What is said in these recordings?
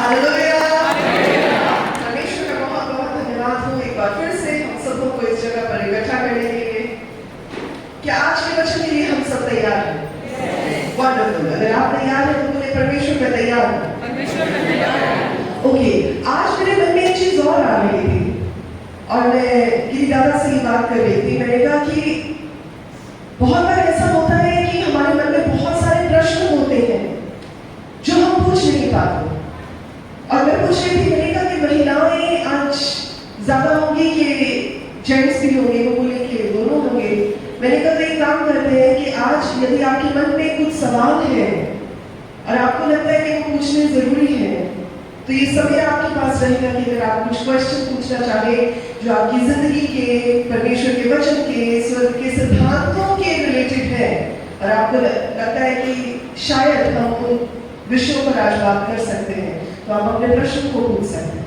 Hallelujah. परमेश्वर का बहुत बहुत धन्यवाद हो एक बार फिर से हम सबों को इस जगह पर इकट्ठा करने के लिए। क्या आज के वचन के लिए हम सब तैयार हैं? वंडरफुल। अगर आप तैयार हैं तो बोले परमेश्वर मैं तैयार हूँ। ओके, आज मेरे मन में एक चीज और आ रही थी और मैं गिरी दादा से ही बात कर रही थी। मैंने कहा कि बहुत बार ऐसा होता है कि हमारे मन में बहुत सारे प्रश्न होते हैं जो हम पूछ नहीं पाते। और मैं पूछ रही थी, मैंने कहा कि महिलाएं आज ज्यादा होंगी कि जेंट्स भी होंगे? वो बोले कि दोनों होंगे। मैंने कहा तो एक काम करते हैं कि आज यदि आपके मन में कुछ सवाल है और आपको लगता है कि वो पूछने जरूरी है तो ये समय आपके पास रहेगा कि अगर आप कुछ क्वेश्चन पूछना चाहे जो आपकी जिंदगी के, परमेश्वर के वचन के, स्वर्ग के सिद्धांतों के रिलेटेड है और आपको लगता है कि शायद हम उन विषयों पर आज बात कर सकते हैं तो आप अपने प्रश्न को पूछ सकते हैं।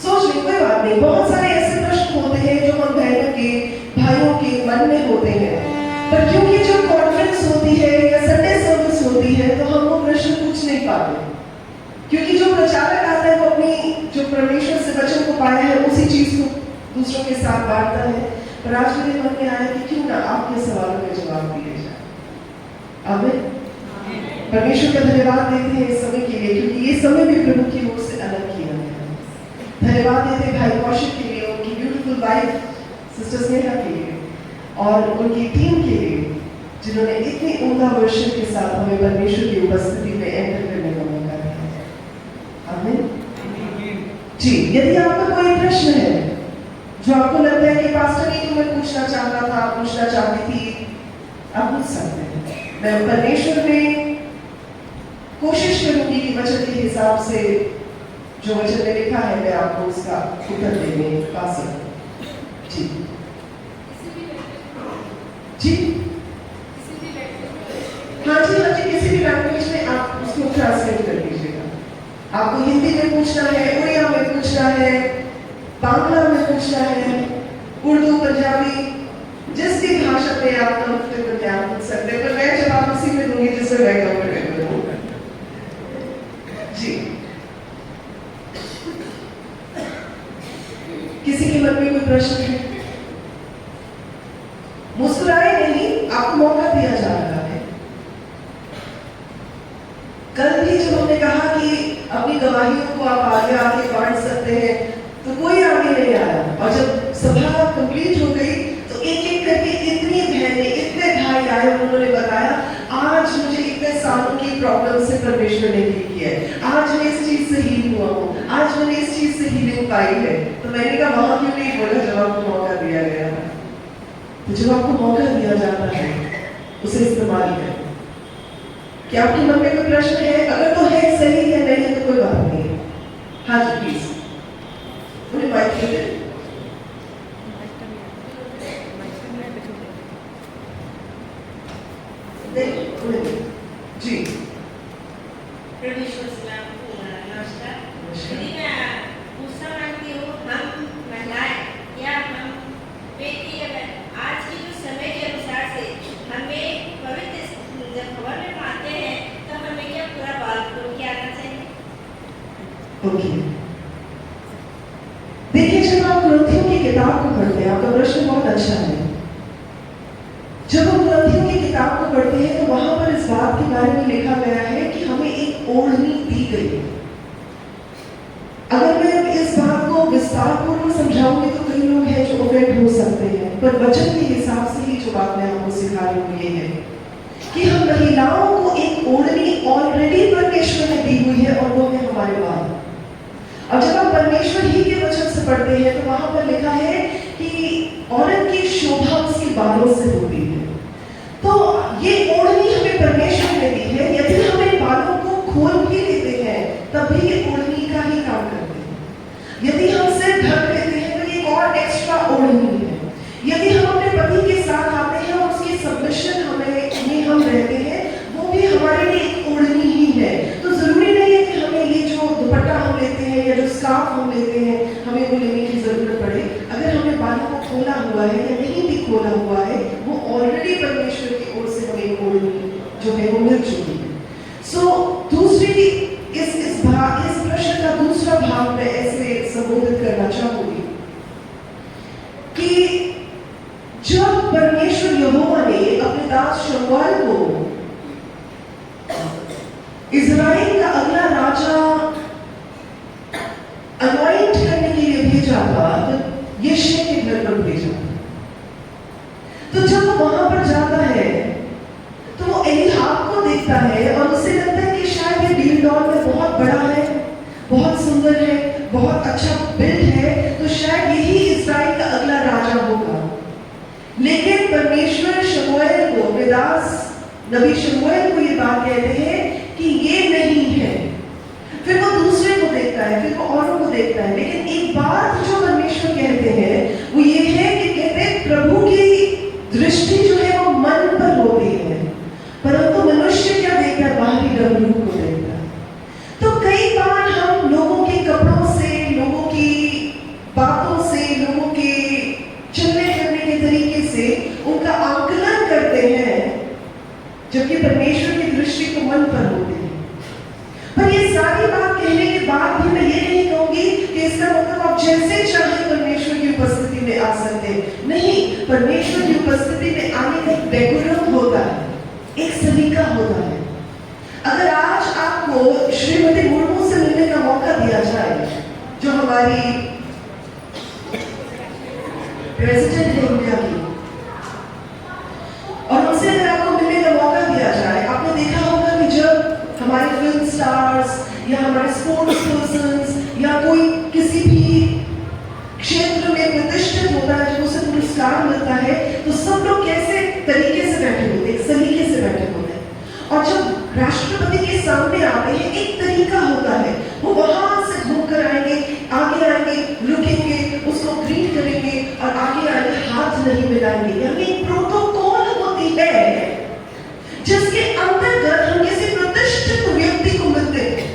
सोच ली, कोई बात नहीं। बहुत सारे ऐसे प्रश्न होते हैं जो हम बहनों के, भाइयों के मन में होते हैं, पर क्योंकि जब कॉन्फ्रेंस होती है या संडे सर्विस होती है तो हम वो प्रश्न पूछ नहीं पाते, क्योंकि जो प्रचारक आता है वो अपनी जो परमेश्वर से वचन को पाया है उसी चीज को दूसरों के साथ बांटता है। पर आज मेरे मन में आया कि क्यों ना आपके सवालों के जवाब दिए जाए। आमीन। परमेश्वर का धन्यवाद देते हैं इस समय के लिए, क्योंकि ये समय भी प्रभु की ओर से अलग किया गया है। धन्यवाद देते हैं भाई कौशिक के लिए, उनकी ब्यूटीफुल वाइफ सिस्टर स्नेहा के लिए और उनकी टीम के लिए जिन्होंने इतनी उम्दा वर्षन के साथ हमें परमेश्वर की उपस्थिति में एंटर करने का मौका दिया। आमीन। जी, यदि आपका कोई प्रश्न है जो आपको लगता है कि पास्टर ये तो मैं पूछना चाहता था, पूछना चाहती थी, आप पूछ सकते हैं। मैं परमेश्वर में कोशिश करूंगी कि वचन के हिसाब से जो वचन में लिखा है मैं आपको उसका उत्तर देने पा सकूं। जी जी हाँ जी, किसी भी लैंग्वेज में आप उसको ट्रांसलेट कर लीजिएगा। आपको हिंदी में पूछना है, उड़िया में पूछना है, बांग्ला में पूछना है, उर्दू, पंजाबी, जिस भी भाषा में आप कंफर्टेबल है आप पूछ सकते हैं। पर मैं जवाब उसी में दूंगी जिसमें मैं कंफर्टेबल हूँ। जी, किसी के मन में कोई प्रश्न है? मुस्कुराए नहीं, आपको मौका दिया जा रहा है। कल भी जब हमने कहा कि अपनी गवाहियों को आप आगे आगे बांट सकते हैं तो कोई आगे नहीं आया, और जब सभा कंप्लीट हो गई तो एक एक करके इतनी बहनें, इतने भाई आए और उन्होंने बताया आज मुझे इतने सालों की प्रॉब्लम से परमेश्वर ने ठीक किया है, आज मैं इस चीज से हील हुआ हूँ, आज मैंने इस चीज से हीलिंग पाई है। तो मैंने कहा वहां क्यों नहीं बोला जब आपको मौका दिया गया है? तो जब आपको मौका दिया जाता है उसे इस्तेमाल करें। क्या आपके मन में कोई प्रश्न है? अगर तो है, सही है, नहीं है तो कोई बात नहीं। हाँ जी प्लीज, उन्हें माइक दे दें। जी परमेश्वर से नमस्कार। यदि मैं पूछना मांगती हूँ, हम महिलाएं या हम बेटी आज की जो समय के अनुसार से हमें पवित्र जब भवन में आते हैं तो हमें क्या पूरा बाल खोल के आना चाहिए? ओके, देखिए जब आप ग्रंथियों की किताब को पढ़ते हैं, आपका प्रश्न बहुत अच्छा है। जब हम ग्रंथियों की किताब को पढ़ते हैं तो वहां पर इस बात के बारे में लिखा गया है कि हमें एक ओढ़नी दी गई है। अगर मैं इस बात को विस्तारपूर्वक समझाऊंगी तो कई लोग हैं जो ऑफेंड हो सकते हैं, पर वचन के हिसाब से ही जो बात मैं आपको सिखा रही हूँ ये है कि हम महिलाओं को एक ओढ़नी ऑलरेडी परमेश्वर ने दी हुई है और वो है हमारे बाल। और जब आप परमेश्वर ही के वचन से पढ़ते हैं तो वहां पर लिखा है कि औरत की शोभा उसके बालों से होती है। तो ये ओढ़नी हमें परमेश्वर ने दी है। यदि हम इन बालों को खोल भी लेते हैं तब भी ये ओढ़नी का ही काम करते हैं। यदि हम सिर ढक लेते हैं तो ये और एक्स्ट्रा ओढ़नी है। यदि हम अपने पति के साथ आते हैं और उसकी सबमिशन में हम रहते हैं, वो भी हमारे लिए एक ओढ़नी ही है। तो जरूरी नहीं है कि हमें ये जो दुपट्टा हम लेते हैं या जो स्कार्फ हम लेते हैं हमें वो लेने की जरूरत पड़े। अगर हमने बालों को खोला हुआ है या नहीं भी खोला हुआ है, वो ऑलरेडी परमेश्वर की ओर से हमें ओढ़नी जो है वो मिल चुकी है। सो दूसरी इस प्रश्न का दूसरा भाग मैं ऐसे संबोधित करना चाहूंगी कि जब परमेश्वर यहोवा ने अपने दास शमूएल को इज़राइल का अगला राजा अनॉइंट करने के लिए भेजा था, तो यिशै के घर पर भेजा था। तो जब वो वहां पर जाता है तो वो एलीहाब को देखता है और उसे लगता है कि शायद ये गिलगॉल में बहुत बड़ा है, बहुत सुंदर है, बहुत अच्छा बिल्ड है, तो शायद यही इज़राइल का अगला राजा होगा। लेकिन परमेश्वर शमूएल को, अपने दास नबी शमूएल को ये बात कहते हैं कि ये नहीं है। फिर वो दूसरे को देखता है, फिर वो औरों को देखता है, लेकिन एक बात जो परमेश्वर कहते हैं वो ये है कि कहते हैं प्रभु की दृष्टि जो है वो मन पर होती है, परंतु मनुष्य क्या देखता है? बाहरी रंग को देखता है। तो कई बार हम लोगों के कपड़ों से, लोगों की बातों से, लोगों के चलने फिरने के तरीके से उनका आकलन करते हैं, जबकि परमेश्वर की दृष्टि तो मन पर होती है। पर ये सारी बात कहने के बाद भी मैं ये नहीं कहूंगी कि इसका मतलब आप जैसे चाहे परमेश्वर की उपस्थिति में आ सकते हैं। नहीं, परमेश्वर की उपस्थिति में आने का एक डेकोरम होता है, एक सलीका होता है। अगर आज आपको श्रीमती मुर्मू से मिलने का मौका दिया जाए, जो हमारी प्रेसिडेंट है इंडिया की, और उनसे अगर आपको मिलने का मौका दिया जाए, आपने देखा होगा कि जब हमारे फिल्म स्टार्स या हमारे स्पोर्ट्स पर्सन्स या कोई किसी भी क्षेत्र में प्रतिष्ठित होता है, जब उसे पुरस्कार मिलता है, तो सब लोग कैसे तरीके से बैठे होते हैं, सलीके से बैठे होते हैं। और जब राष्ट्रपति के सामने आते हैं, एक तरीका होता है, वो वहां से घूमकर आएंगे, आगे आएंगे, रुकेंगे, उसको ग्रीट करेंगे और आगे आगे हाथ नहीं मिलाएंगे। यानी एक प्रोटोकॉल होती है जिसके अंतर्गत हम किसी प्रतिष्ठित व्यक्ति को मिलते हैं।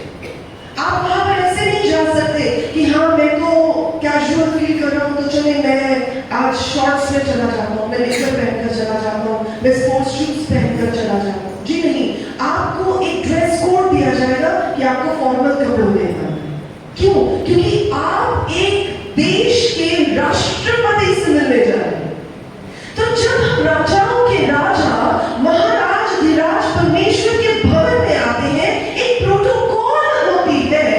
आप वहां पर ऐसे नहीं जा सकते कि हाँ मैं तो कैजुअल फील कर रहा हूँ, तो चले मैं आज शॉर्ट्स में चला जाता हूँ, मैं लेकर पहनकर चला जाता हूँ, मैं स्पोर्ट्स शूज पहनकर चला जाता हूँ। जी नहीं, आपको एक ड्रेस कोड दिया जाएगा कि आपको फॉर्मल कपड़ों में आना है। क्यों? क्योंकि आप एक देश के राष्ट्रपति से मिलने जा रहे हैं। तो जब हम राजाओं के राजा, महाराज अधिराज परमेश्वर के भवन में आते हैं, एक प्रोटोकॉल होती है,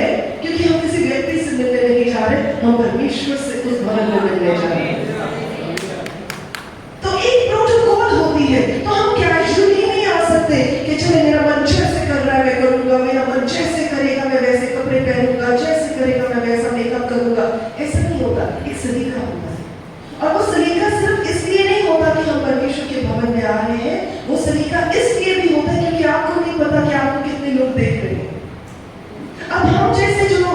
क्योंकि हम किसी व्यक्ति से मिलने नहीं जा रहे, हम परमेश्वर से उस भवन में मिलने जा रहे हैं। तो एक प्रोटोकॉल होती है। तो हम कैजुअली नहीं आ सकते कि चले मेरा मन जैसे कर रहा है मैं करूंगा, मेरा मन जैसे करेगा मैं वैसे कपड़े पहनूंगा, जैसे करेगा मैं वैसा मेकअप करूंगा। ऐसा नहीं होता, एक सलीका होता है। और वो सलीका सिर्फ इसलिए नहीं होता कि हम परमेश्वर के भवन में आ रहे हैं, वो सलीका इसलिए भी होता है क्योंकि आपको नहीं पता कि आपको कितने लोग देख रहे हैं। अब हम जैसे जो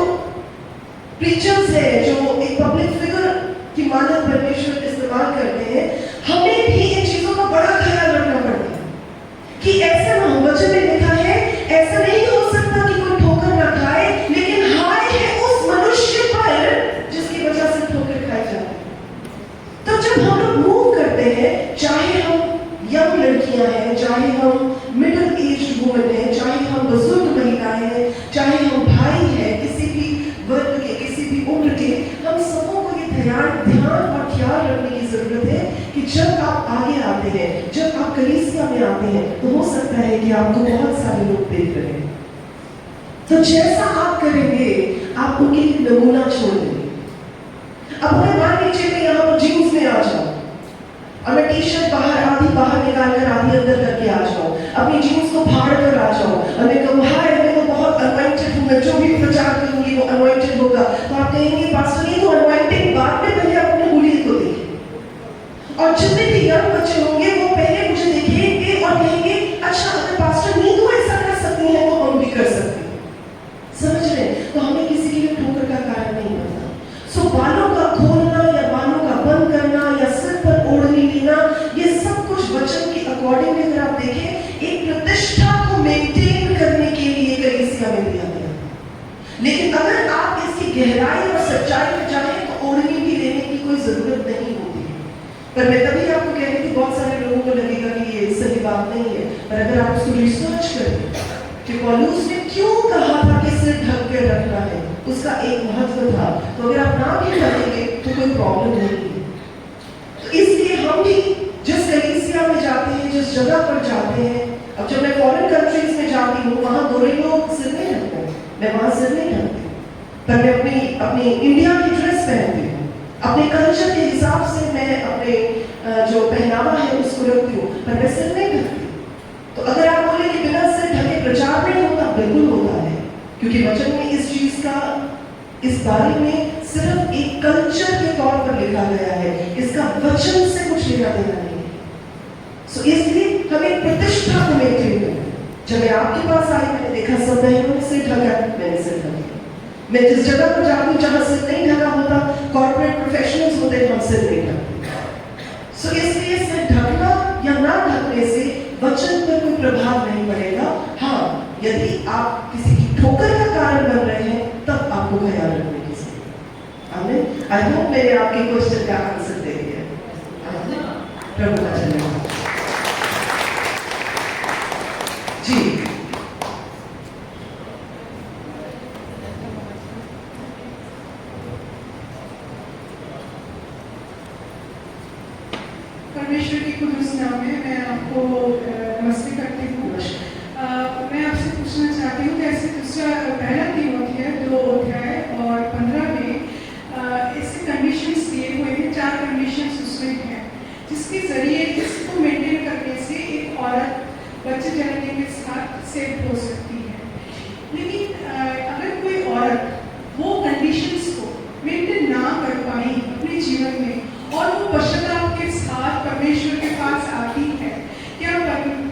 प्रीचर्स है, जो एक पब्लिक फिगर की मानक परमेश्वर इस्तेमाल करते हैं, हमें भी इन चीजों का बड़ा ख्याल रखना पड़ता है कि ऐसा ना हो। वचन में लिखा है ऐसा नहीं हो सकता कि कोई ठोकर ना खाए, लेकिन हाय है उस मनुष्य पर जिसकी वजह से ठोकर खाई जाती है। तो जब हम लोग मूव करते हैं, चाहे हम यंग लड़कियां हैं, चाहे हम मिडिल एज वुमेन हैं, चाहे हम बुजुर्ग महिलाएं हैं, चाहे हम भाई हैं, किसी भी वर्ग के, किसी भी उम्र के, हम सबों को ये ध्यान और ख्याल रखने की जरूरत है कि जब आप आगे आते हैं, जब आप कलीसिया में आते हैं, तो हो सकता है कि आपको बहुत सारे लोग देख रहे हैं। तो जैसा आप करेंगे, आप उनके लिए नमूना छोड़ देंगे। अब मैं मान लीजिए मैं यहाँ पर जीन्स में आ जाऊँ और मैं टी शर्ट आधी बाहर निकाल कर आधी अंदर करके आ जाऊँ, अपनी जीन्स को फाड़ कर आ जाऊँ और मैं कहूँ हाय मैं तो बहुत अनवाइंटेड हूँ, मैं जो भी प्रचार करूँगी वो अनवाइंटेड होगा। तो आप कहेंगे पास्टर ये तो अनवाइंटेड बात में पहले अपने मूल्य को देखें। और जितने भी यंग बच्चे होंगे वो पहले मुझे देखेंगे और कहेंगे अच्छा अगर पास्टर नीतू ऐसा कर सकती है तो हम भी कर सकते हैं। समझ रहे? तो हमें किसी के लिए ठोकर का कारण नहीं बनता। सो बालों का खोलना या बालों का बंद करना या सिर पर ओढ़नी लेना, ये सब कुछ वचन के अकॉर्डिंग अगर आप देखें एक प्रतिष्ठा को मेंटेन करने के लिए कलीसिया में दिया गया। लेकिन अगर आप इसकी गहराई और सच्चाई में जाएं तो ओढ़नी भी लेने की कोई जरूरत नहीं होती है। पर मैं तभी आपको कह रही थी बहुत सारे लोगों को लगेगा कि ये सही बात नहीं है, पर अगर आप उसको थे कि पौलुस ने क्यों कहा था कि सिर ढक के रखना है, उसका एक महत्व था। तो अगर आप ना भी ढकेंगे तो कोई प्रॉब्लम नहीं है। तो इसलिए हम भी जिस कलीसिया में जाते हैं, जिस जगह पर जाते हैं, अब जब मैं फॉरेन कंट्रीज में जाती हूँ, वहाँ गोरे लोग सिर नहीं ढकते, मैं वहाँ सिर नहीं ढकती, पर मैं अपनी इंडिया की ड्रेस पहनती हूँ, अपने कल्चर के हिसाब से मैं अपने जो पहनावा है उसको रखती हूँ, पर मैं सिर नहीं ढकती। तो अगर आप बोले कि बिना सिर ढके प्रचार नहीं होता, बिल्कुल होता है, क्योंकि वचन में इस चीज का, इस बारे में सिर्फ एक कल्चर के तौर पर लिखा गया है, इसका वचन से कुछ लेना देना नहीं है। सो इसलिए हमें प्रतिष्ठा को लेते हुए, जब मैं आपके पास आई, मैंने देखा सब बहनों ने सिर ढका, मैंने सिर ढका। मैं जिस जगह पर जाती हूँ जहाँ सिर नहीं ढका होता, कॉर्पोरेट प्रोफेशनल्स होते हैं, हम सिर नहीं ढकते। सो इसलिए सिर ढकना या ना ढकने से वचन पर कोई प्रभाव नहीं पड़ेगा। हाँ, यदि आप किसी की ठोकर का कारण बन रहे हैं, तब आपको ख्याल रखने की जरूरत। आमीन। आई होप मैंने आपके क्वेश्चन का आंसर दे दिया। प्रभु का धन्यवाद। जी, परमेश्वर की कुदूस नाम में मैं आपको नमस्ते करती हूँ। मैं आपसे पूछना चाहती हूँ कि ऐसे पहला तीमुथियुस 2 अध्याय और 15 में ऐसे कंडीशंस दिए हुए हैं, 4 कंडीशंस उसमें हैं, जिसके जरिए इसको मेंटेन करने से एक औरत बच्चे जन्मने के साथ सेव हो सकती है। लेकिन अगर कोई औरत वो कंडीशंस को मेंटेन ना कर पाई अपने जीवन में और वो पश्चाताप के साथ परमेश्वर के पास आती है, क्या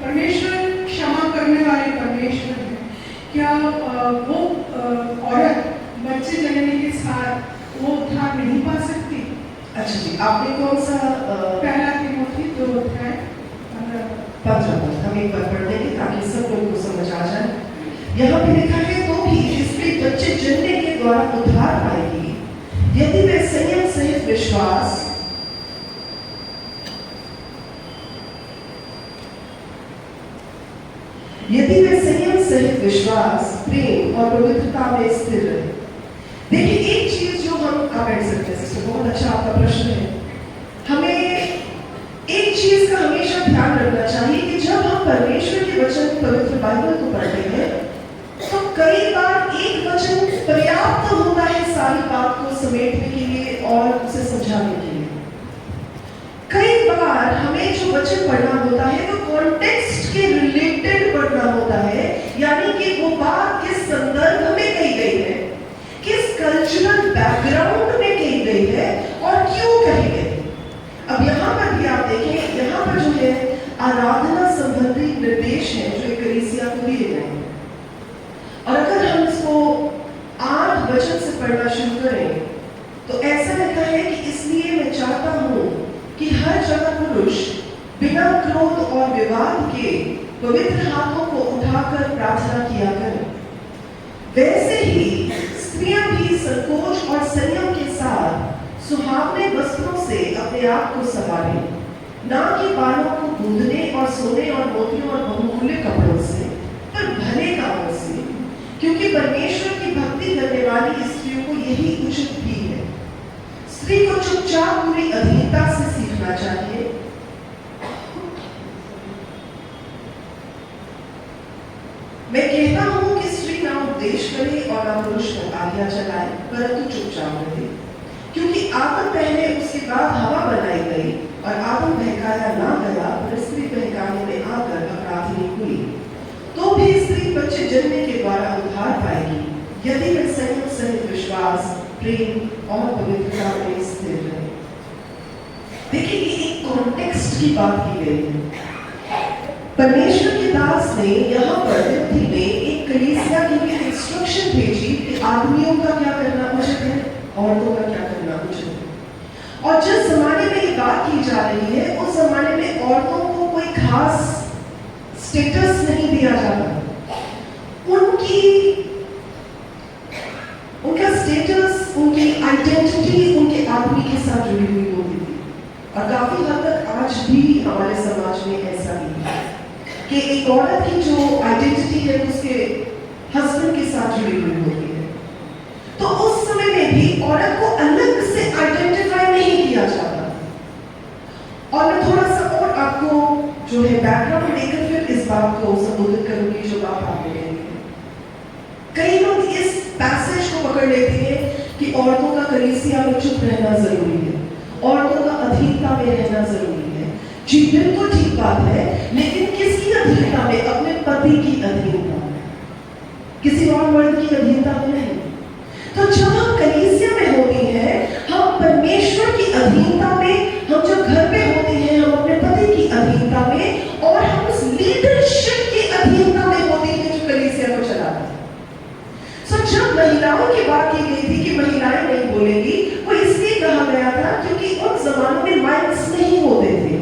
परमेश्वर क्षमा करने वाले परमेश्वर है? क्या वो औरत बच्चे जनने के साथ वो उद्धार नहीं पा सकती? अच्छा जी, आपने कौन सा पहला तीमुथियुस 2 अध्याय 15 हम एक बार पढ़ देंगे ताकि सब लोगों को समझ आ जाए। यहाँ पे लिखा है, तो भी स्त्री बच्चे जनने के द्वारा उद्धार पाएगी यदि वे संयम सहित विश्वास, यदि वे संयम सहित विश्वास, प्रेम और पवित्रता में स्थिर रहे। देखिए, एक चीज जो हम बैठ सकते हैं, सिस्टर, बहुत अच्छा आपका प्रश्न है। हमें एक चीज का हमेशा ध्यान रखना चाहिए कि जब हम परमेश्वर के वचन, पवित्र बाइबल को पढ़ते हैं, तो कई बार एक वचन पर्याप्त होता है सारी बात को समेटने के लिए और उसे समझाने के लिए। कई बार हमें जो वचन पढ़ना होता है वो कॉन्टेक्स्ट के रिलेटेड पढ़ना होता है, यानी कि वो बात किस संदर्भ में कही गई है, किस कल्चरल बैकग्राउंड में कही गई है और क्यों कही गई। अब यहाँ पर भी आप देखें, यहाँ पर जो है आराधना संबंधी निर्देश है जो एक कलीसिया को दिए गए हैं, और अगर हम इसको 8 वचन से पढ़ना शुरू करें तो ऐसा लगता है कि इसलिए मैं चाहता हूँ कि हर जगह पुरुष बिना क्रोध और विवाद के पवित्र हाथों को उठाकर प्रार्थना किया करें। वैसे ही स्त्रियां भी संकोच और संयम के साथ सुहावने वस्त्रों से अपने आप को संवारें, ना कि बालों को गूंदने और सोने और मोतियों और बहुमूल्य कपड़ों से, पर भले कामों से, क्योंकि परमेश्वर की भक्ति करने वाली स्त्रियों को यही उचित भी है। स्त्री को चुपचाप पूरी अधीनता से सीखना चाहिए। मैं कहता हूं कि स्त्री ना उपदेश करे और ना पुरुष को आज्ञा चलाए, परंतु चुपचाप रहे, क्योंकि आदम पहले, उसके बाद हवा बनाई गई, और आदम बहकाया ना गया, पर स्त्री बहकाने में आकर अपराधी हुई। तो भी स्त्री बच्चे जन्मने के द्वारा उद्धार पाएगी यदि वह संयम सहित विश्वास, प्रेम और पवित्रता में स्थिर रहे। देखिए, ये एक कॉन्टेक्स्ट की बात की गई है। परमेश्वर के दास ने यहाँ पर तिमोथी में एक कलीसिया के लिए इंस्ट्रक्शन भेजी कि आदमियों का क्या करना उचित है, औरतों का क्या करना उचित है। और जिस जमाने में ये बात की जा रही है, उस जमाने में औरतों को कोई खास स्टेटस नहीं दिया जाता। उनका स्टेटस, उनकी आइडेंटिटी उनके आदमी के साथ जुड़ी हुई होती थी, और काफी हद तक आज भी हमारे समाज में ऐसा ही है। कि एक औरत की जो आइडेंटिटी है उसके हस्बैंड के साथ जुड़ी हुई होती है, तो उस समय में भी औरत को अलग से आइडेंटिफाई नहीं किया जाता। और मैं थोड़ा सा और आपको जो है बैकग्राउंड देकर फिर इस बात को संबोधित करूंगी जो बात आपने कही है। कई लोग इस पैसेज को पकड़ लेते हैं कि औरतों का कलीसिया में चुप रहना जरूरी है, औरतों का अधीनता में रहना जरूरी है। जी बिल्कुल ठीक बात है, लेकिन किसकी अधीनता में? अपने पति की अधीनता में, किसी और मर्द की अधीनता में नहीं। तो जब हम कलीसिया में होते हैं, हम परमेश्वर की अधीनता में, हम जब घर पे होते हैं हम अपने पति की अधीनता में, और हम उस लीडरशिप की अधीनता में होते हैं जो कलीसिया को चलाता है। जब महिलाओं की बात की गई थी कि महिलाएं नहीं बोलेंगी, वो इसलिए कहा गया था क्योंकि उन जमानों में माइक्स नहीं होते थे।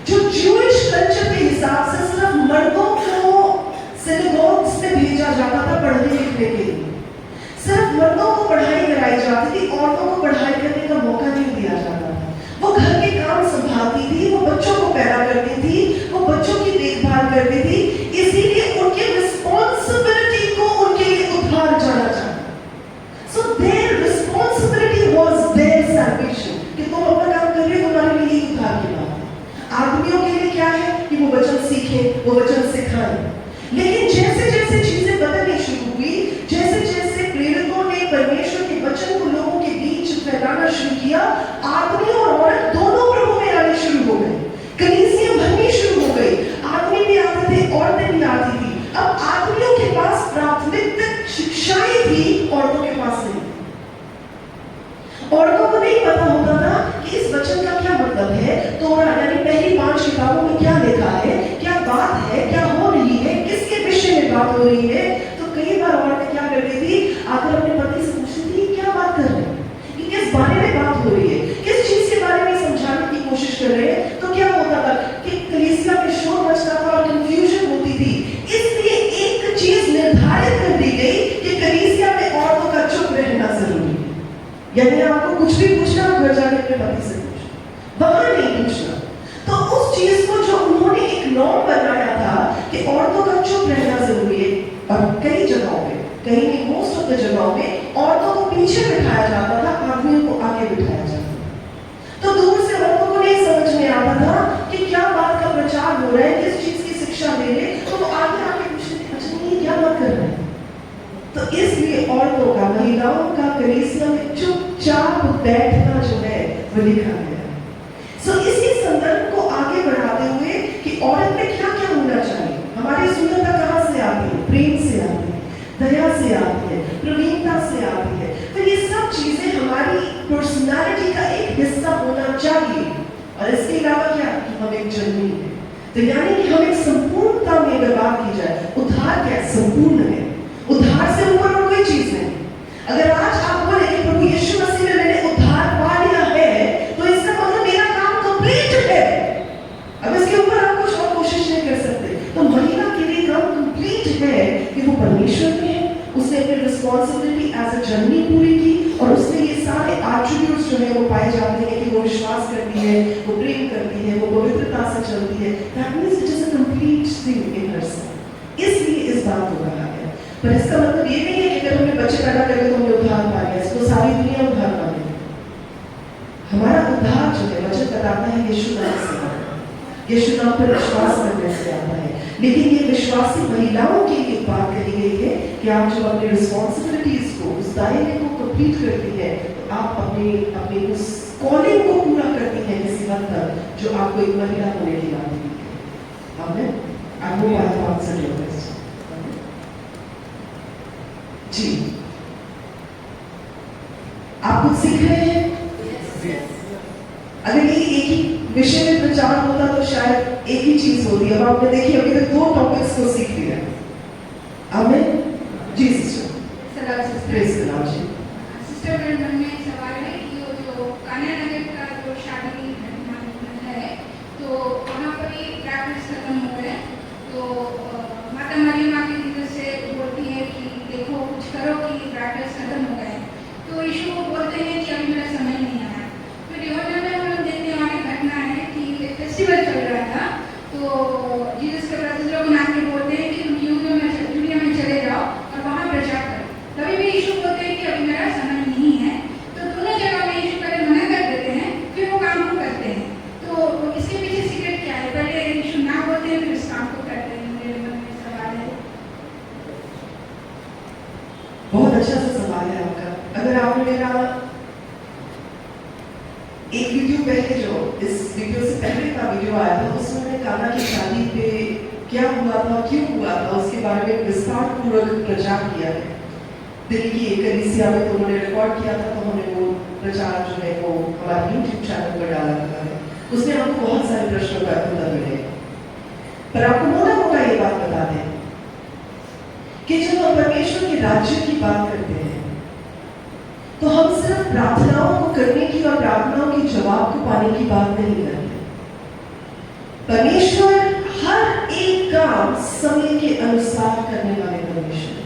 जो ज्यूइश कल्चर के हिसाब से सिर्फ मर्दों को सिनेगॉग्स में भेजा जाता था पढ़ने लिखने के लिए, सिर्फ मर्दों को पढ़ाई कराई जाती थी, औरतों को पढ़ाई करने का मौका नहीं दिया जाता था। वो घर के काम संभालती थी, वो बच्चों को पैदा करती थी, वो बच्चों की देखभाल करती थी, इसीलिए उनके रिस्पॉन्सिबिलिटी को उनके लिए उद्धार जाना चाहिए। So their responsibility was their salvation, कि तुम अपना काम कर रहे हो, तुम्हारे लिए उद्धार की बात है। आदमियों के लिए क्या है कि वो वचन सीखें, वो वचन सिखाएं। लेकिन जैसे जैसे चीजें बदलनी शुरू हुई, जैसे जैसे प्रेरितों ने परमेश्वर के वचन को लोगों के बीच फैलाना शुरू किया, आदमी और औरत दोनों प्रभु में आने शुरू हो गए, कलीसिया भरनी शुरू हो गई। आदमी भी आते थे, औरतें भी आती थी। अब आदमियों के पास प्राथमिक शिक्षाएं थी, औरतों के पास नहीं। औरतों को नहीं पता होता था कि इस वचन का क्या मतलब है, तो यानी पहली 5 किताबों में क्या लिखा है, क्या बात है, क्या हो रही है, किसके विषय में बात हो रही है। तो कई बार औरतें क्या करती थी, आकर अपने पति से पूछती थी क्या बात कर रहे हैं, कि किस बारे में बात हो रही है, किस चीज के बारे में समझाने की कोशिश कर रहे हैं। तो क्या होता था कि कलीसिया में शोर मचता था और कंफ्यूजन होती थी। इसलिए एक चीज निर्धारित कर दी गई कि कलीसिया में औरतों का चुप रहना जरूरी है। यानी आपको कुछ भी पूछना, घर जाके अपने पति से पूछना, वहां नहीं पूछना। तो उस चीज को जो उन्होंने एक नॉर्म बनाया था कि औरतों का चुप रहना जरूरी है, और कई जगहों पे, कहीं नहीं मोस्ट ऑफ द जगहों में औरतों को पीछे बिठाया जाता था, आदमियों को आगे बिठाया जाता था। तो दूर से औरतों को नहीं समझ में आता था कि क्या बात का प्रचार हो रहा है, किस चीज की शिक्षा दे रहे, तो वो आगे आके पूछते थे अच्छा ये क्या बात कर रहे हैं। तो इसलिए औरतों का, महिलाओं का कलीसिया में चुपचाप बैठना जो है वो लिखा गया है। सो इसी संदर्भ को आगे बढ़ाते हुए कि औरत में क्या क्या होना चाहिए। हमारी सुंदरता कहाँ से आती है? प्रेम से आती है, दया से आती है, प्रवीणता से आती है। तो ये सब चीजें हमारी पर्सनालिटी का एक हिस्सा होना चाहिए। और इसके अलावा क्या कि हम एक जन्मी है, तो यानी कि हम एक संपूर्णता में अगर बात की जाए, उद्धार क्या संपूर्ण है, उद्धार से ऊपर और कोई चीज नहीं। अगर आज आप बोले कि प्रभु यीशु मसीह में मैंने उद्धार पा लिया है, तो इसका मतलब मेरा काम कंप्लीट है। अब इसके ऊपर आप कुछ और कोशिश नहीं कर सकते। तो महिला के लिए काम कंप्लीट है कि वो परमेश्वर में है, उसने अपनी रिस्पॉन्सिबिलिटी एज अ जर्नी पूरी की, और उसमें ये सारे एट्रिब्यूट्स जो है वो पाए जाते हैं कि वो विश्वास करती है, वो प्रेम करती है, वो पवित्रता से चलती है। That means it is a complete thing in herself. इसलिए इस बात को कहा गया। पर इसका मतलब ये नहीं है कि अगर हमने बच्चे पैदा करके तो हमने उद्धार पा लिया, इसको सारी दुनिया उद्धार पा लेगी। हमारा उद्धार जो है वचन बताता है यीशु नाम से आता है, यीशु नाम पर विश्वास करने से आता है। लेकिन ये विश्वासी महिलाओं के लिए बात कही गई है कि आप जो अपनी रिस्पॉन्सिबिलिटीज को, उस दायरे को कंप्लीट करती है, तो आप अपने उस कॉलिंग को पूरा करती है किसी हद तक जो आपको एक महिला होने की बात है। आमीन। I hope I have answered your question. जी, आप कुछ सीख रहे हैं? अगर ये एक ही विषय में प्रचार होता तो शायद एक ही चीज होती। अब आपने देखी अभी तक 2 टॉपिक्स को सीख लिया। आमीन। जी sister, praise the lord. Sister, मेरे मन में एक सवाल है कि वो जो कान्या नगर का जो शादी है, तो वहाँ पर ही प्रैक्टिस खत्म हो गए, तो माता मरियम की नजर से बोलती है कि देखो कुछ करो कि प्रैक्टिस खत्म हो गए। तो यीशु को बोलते हैं कि अभी मेरा समय नहीं आया। फिर यूहन्ना में हम देखने वाली घटना है कि एक फेस्टिवल चल रहा था, तो जीसस के वीडियो से पहले का वीडियो आया था, उसमें मैंने कान्हा की शादी पे क्या हुआ था, क्यों हुआ था, उसके बारे में विस्तार पूर्वक प्रचार किया है। दिल्ली की एक कलीसिया में तो उन्होंने रिकॉर्ड किया था, तो हमने वो प्रचार जो है वो हमारे यूट्यूब चैनल पर डाला हुआ है। उसमें आपको बहुत सारे प्रश्नों का उत्तर मिलेगा। पर आपको मोटा मोटा ये बात बता दें कि जब हम परमेश्वर के राज्य की बात करते हैं तो हम सिर्फ प्रार्थनाओं को करने की और प्रार्थनाओं के जवाब को पाने की बात नहीं करते। परमेश्वर हर एक काम समय के अनुसार करने वाले परमेश्वर,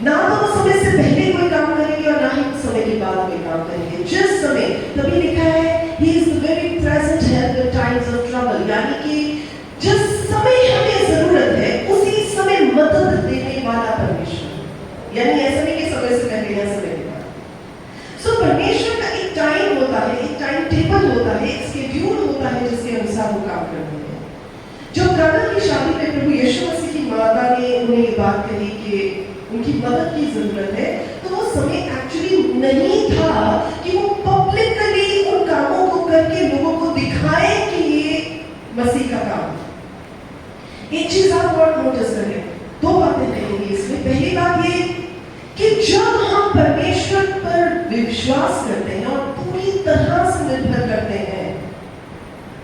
ना तो वो समय से पहले कोई काम करेंगे और ना ही समय के बाद कोई काम करेंगे। जिस समय, तभी लिखा है He is the very present help in times of trouble, यानी कि जिस समय हमें जरूरत है उसी समय मदद देने वाला परमेश्वर, यानी ऐसा नहीं कि समय से पहले या समय के बाद। सो परमेश्वर का एक टाइम होता है, एक टाइम टेबल होता है, एक शेड्यूल होता है जिसके अनुसार वो काम करते हैं। जब कान्हा की शादी में प्रभु यीशु मसीह की माता ने उन्हें ये बात कही कि उनकी मदद की जरूरत है, तो वो समय एक्चुअली नहीं था कि वो पब्लिकली उन कामों को करके लोगों को दिखाए कि ये मसीह का काम। एक चीज आप और नोटिस करें, दो बातें कहेंगे इसमें। पहली बात ये कि जब हम परमेश्वर पर विश्वास करते हैं और पूरी तरह से निर्भर करते हैं,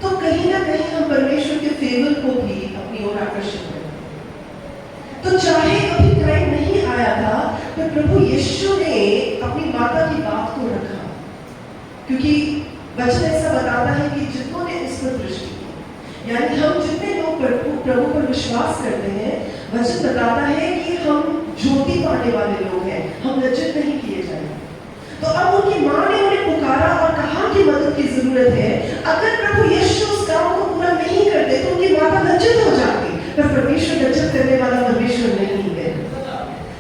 तो कहीं ना कहीं हम परमेश्वर के फेवर को भी अपनी ओर आकर्षित करते हैं। तो चाहे अभी टाइम नहीं आया था, पर प्रभु यीशु ने अपनी माता की बात को रखा, क्योंकि वचन ऐसा बताता है कि जितनों ने उस पर दृष्टि की, यानी हम जितने लोग प्रभु पर विश्वास करते हैं, वचन बताता है कि हम ज्योति पाने वाले लोग हैं, हम लज्जित नहीं किए जाएंगे। तो अब उनकी माँ ने उन्हें पुकारा और कहा कि मदद की जरूरत है। अगर प्रभु यीशु उस काम को पूरा नहीं करते तो उनकी माता लज्जित हो जाती, पर परमेश्वर लज्जित करने वाला परमेश्वर नहीं है।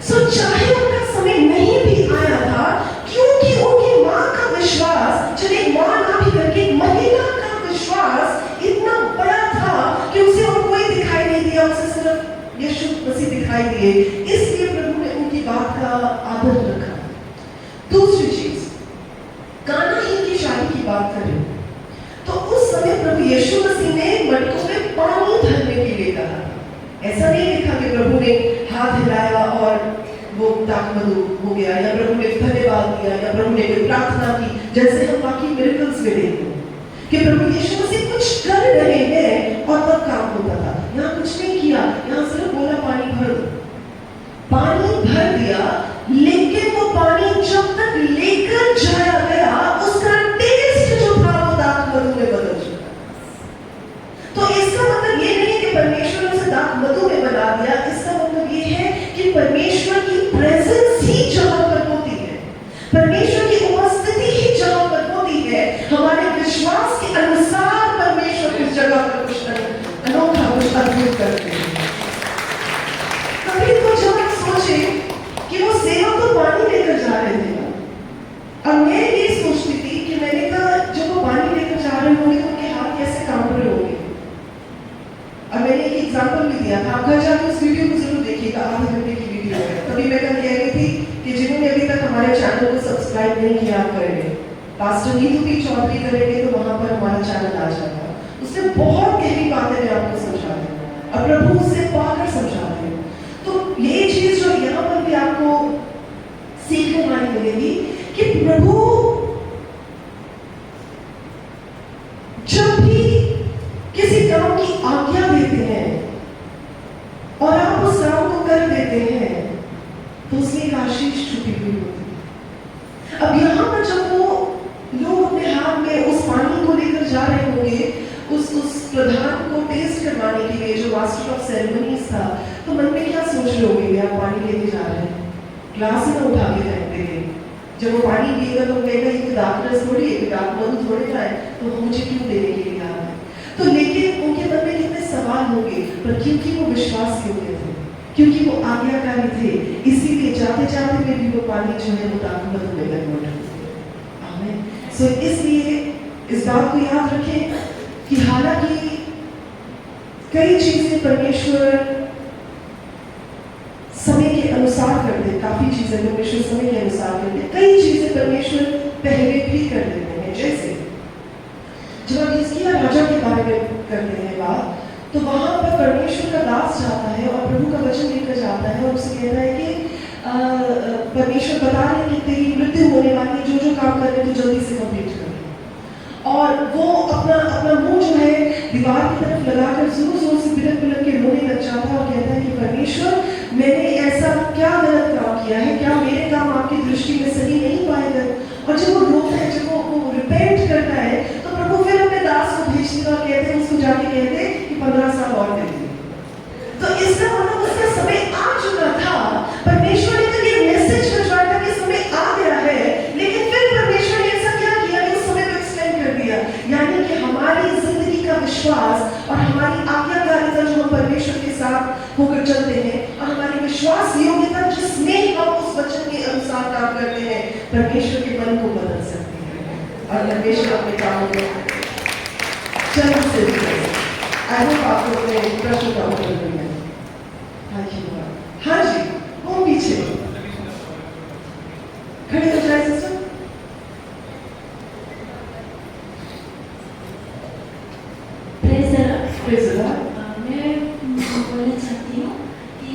सो चाहे उनका समय नहीं भी आया था, क्योंकि उनकी माँ का विश्वास, चलिए माँ ना भी करके महिला का विश्वास इतना बड़ा था कि उसे और कोई दिखाई नहीं दिया, उसे सिर्फ यीशु मसीह दिखाई दिए, इसलिए प्रभु ने उनकी बात का आदर रखा। दूसरी चीज, कान्हा ही की शादी की बात करें तो उस समय प्रभु यीशु मसीह ने मटकों में पानी भरने के लिए कहा। ऐसा नहीं लिखा कि प्रभु ने हाथ हिलाया और वो दाखमधु हो गया, या प्रभु ने धन्यवाद दिया, या प्रभु ने कोई प्रार्थना की, जैसे हम बाकी मिरेकल्स में देखते हैं कि प्रभु यीशु मसीह कुछ कर रहे हैं और तब काम होता था। यहाँ कुछ नहीं किया, यहाँ सिर्फ बोला पानी भर दो, पानी भर दिया, लेकिन वो पानी जब तक लेकर जाया गया उसका टेस्ट जो था वो दाखमधु में बदल चुका। तो इसका मतलब ये नहीं कि परमेश्वर उसे दाखमधु में बना दिया, इसका मतलब ये है कि परमेश्वर की प्रेजेंस ही जहां पर होती है, परमेश्वर की उपस्थिति ही जहां पर होती है, हमारे विश्वास के अनुसार परमेश्वर उस जगह पर कुछ अनोखा, कुछ अद्भुत करते हैं। कभी तो जब आप सोचे कि वो सेवक तो पानी लेकर जा रहे थे, और मैं ये सोचती थी कि मैंने कहा जब वो पानी लेकर जा रहे होंगे तो उनके हाथ कैसे काम कर रहे होंगे। और मैंने एक एग्जांपल भी दिया था, आप घर जाकर उस वीडियो को जरूर देखिएगा, आधे घंटे की वीडियो है। तभी मैं कल कह रही थी कि जिन्होंने अभी तक हमारे चैनल को सब्सक्राइब नहीं किया आप करेंगे, पास्टर नीतू पी चौधरी करेंगे तो वहां पर हमारा चैनल आ जाएगा। उससे बहुत गहरी बातें मैं आपको समझाती हूँ और प्रभु उससे पाकर समझाते हैं। तो ये चीज जो यहाँ पर भी आपको सीखने वाली मिलेगी कि प्रभु जब भी किसी काम की आज्ञा देते हैं और आप उस काम को कर देते हैं तो उसमें एक आशीष छुपी हुई होती है। अब यहाँ पर जब वो लोग अपने हाथ में उस पानी को लेकर जा रहे होंगे उस प्रधान को टेस्ट करवाने के लिए, जो मास्टर ऑफ सेरेमनीज था, तो मन में क्या सोच रहे होंगे, आप पानी लेके जा रहे हैं, ग्लास में उठा के फेंकते हैं। जब वो पानी पिएगा तो कहेगा ये दाखरस थोड़ी है, दाखमधु थोड़े जाए, तो मुझे क्यों देने के लिए आ रहा है। तो लेकिन उनके मन में कितने सवाल होंगे, पर क्योंकि वो विश्वास योग्य थे, क्योंकि वो आज्ञाकारी थे, इसीलिए जाते जाते में भी वो पानी जो है वो दाखमधु में कन्वर्ट होते हैं। आमीन। सो इसलिए इस बात को याद रखें कि हालांकि कई चीजें परमेश्वर समय के अनुसार करते, काफी चीजें परमेश्वर समय के अनुसार करते, कई चीजें परमेश्वर पहले भी कर देते हैं। जैसे जब हिजकिय्याह परमेश्वर का दास जाता है और प्रभु का वचन लेकर जाता है और उसे कहता है कि परमेश्वर बता रहे हैं कि तेरी मृत्यु होने वाली है, जो जो काम कर रहे हैं तो जल्दी से कंप्लीट कर। और वो अपना अपना मुंह जो है दीवार की तरफ लगाकर जोर जोर से बिलक बिलक के रोने लग जाता है और कहता है कि परमेश्वर, मैंने ऐसा क्या गलत काम किया है, क्या मेरे काम आपकी दृष्टि में सही नहीं पाए गए? और जब वो रोता है, जब वो रिपेंट करता है, तो प्रभु फिर अपने दास को भेजते और कहते हैं, उसको जाके कहते कि 15 साल और दे दीजिए। तो इसका मतलब उसका समय आ चुका था। परमेश्वर ने तो ये मैसेज भिजवाया था कि समय आ गया है, लेकिन फिर परमेश्वर ने ऐसा क्या किया कि उस समय को एक्सटेंड कर दिया। यानी कि हमारी जिंदगी का विश्वास और हमारी आज्ञाकारिता जो हम परमेश्वर के साथ होकर चलते हैं और हमारी विश्वास योग्यता जिसमें हम उस वचन के अनुसार काम करते हैं, परमेश्वर के मन को बदल सकती है और परमेश्वर अपने कामों को जल्द से जल्द। आई होप आपको अपने प्रश्न का उत्तर मिल गया। हाँ जी, वो पीछे खड़े हो जाए सिस्टर। मैं बोलना चाहती हूँ कि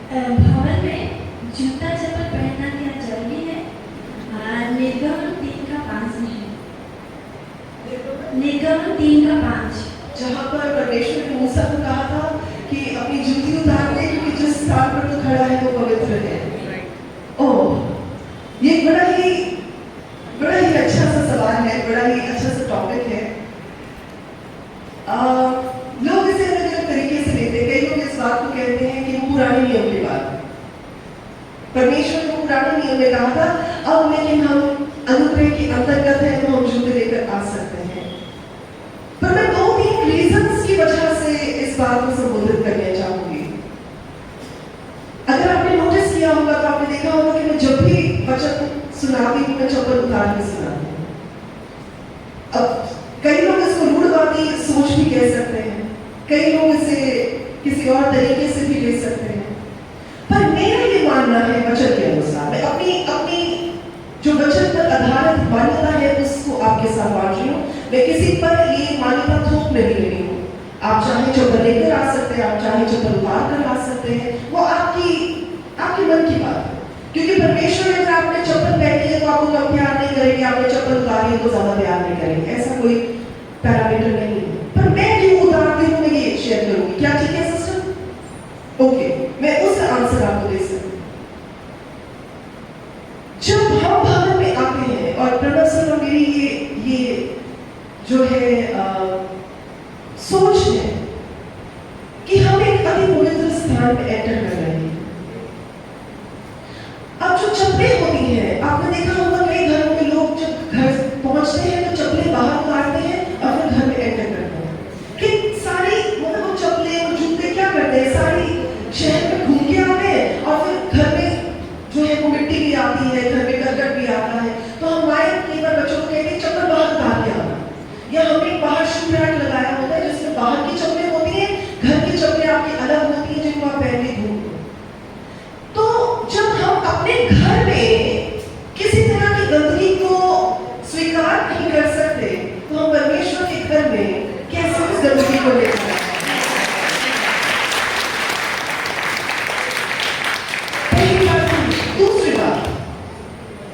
भवन में जूता चप्पल पहनना क्या जरूरी है? निर्गमन 3:5 में है। निर्गमन 3:5 जहाँ पर परमेश्वर ने मूसा को कहा था कि अपनी जूती उतार ले, क्योंकि जिस स्थान पर तू खड़ा है वो पवित्र है। ओह, ये बड़ा ही अच्छा सा सवाल है, बड़ा ही अच्छा सा टॉपिक है। लोग इसे अलग अलग तरीके से लेते हैं। कई लोग इस बात को कहते हैं कि वो पुराने नियम की बात है। परमेश्वर ने पुराने नियम में कहा था, अब लेकिन हम अनुग्रह के अंतर्गत है तो हम जूते लेकर आ सकते हैं। पर मैं 2-3 रीजंस की वजह से इस बात को संबोधित करना चाहूंगी। अगर आपने नोटिस किया होगा तो आपने देखा होगा कि मैं जब भी वचन सुनाती हूँ, मैं चप्पल उतार के सुनाती हूँ। अब कई लोग इसको रूढ़वादी सोच भी कह सकते हैं, कई लोग इसे किसी और तरीके से भी ले सकते हैं, पर मेरा ये मानना है वचन के अनुसार। मैं अपनी जो वचन पर आधारित मान्यता है उसको आपके साथ बांट रही हूँ। मैं किसी पर ये मान्यता थोप नहीं रही हूँ। आप चाहे चप्पल लेकर आ सकते हैं, आप चाहे चप्पल उतार कर ला सकते हैं, वो आपके मन की बात है। क्योंकि परमेश्वर ने अगर आपने चप्पल पहनी है तो आपको कम प्यार नहीं करेंगे, आपने चप्पल उतारी है तो ज्यादा प्यार नहीं करेंगे, ऐसा कोई पैरामीटर नहीं है। पर मैं क्यों उतारती हूँ, मैं ये शेयर करूंगी। क्या ठीक है सिस्टर? ओके, मैं उसका आंसर आपको दे सकती हूँ। जब हम भवन में आते हैं और प्रणव सर और मेरी ये जो है सोच है कि हम एक अति पवित्र स्थान में एंटर कर रहे हैं। अब जो चप्पलें होती हैं, आपने देखा होगा कई घरों में लोग जब घर पहुंचते हैं तो चप्पलें बाहर उतारते हैं और फिर घर में एंटर करते हैं। कि सारी मतलब वो चप्पलें और जूते क्या करते हैं, सारी शहर में घूम के आते हैं और फिर घर में जो है वो मिट्टी भी आती है, घर में करकट भी आता है। तो हम माए कई बार बच्चों को कहते हैं चप्पल बाहर उतार के आना, या हमने बाहर शू रैक लगाया होता है जिसमें बाहर की चप्पलें होती हैं, घर की चप्पलें आपकी अलग होती हैं जिनको आप पहन के घूमते हैं। तो जब हम अपने घर में किसी तरह की गंदगी को स्वीकार नहीं कर सकते तो हम परमेश्वर के घर में कैसे उस गंदगी को ले सकते हैं? दूसरी बात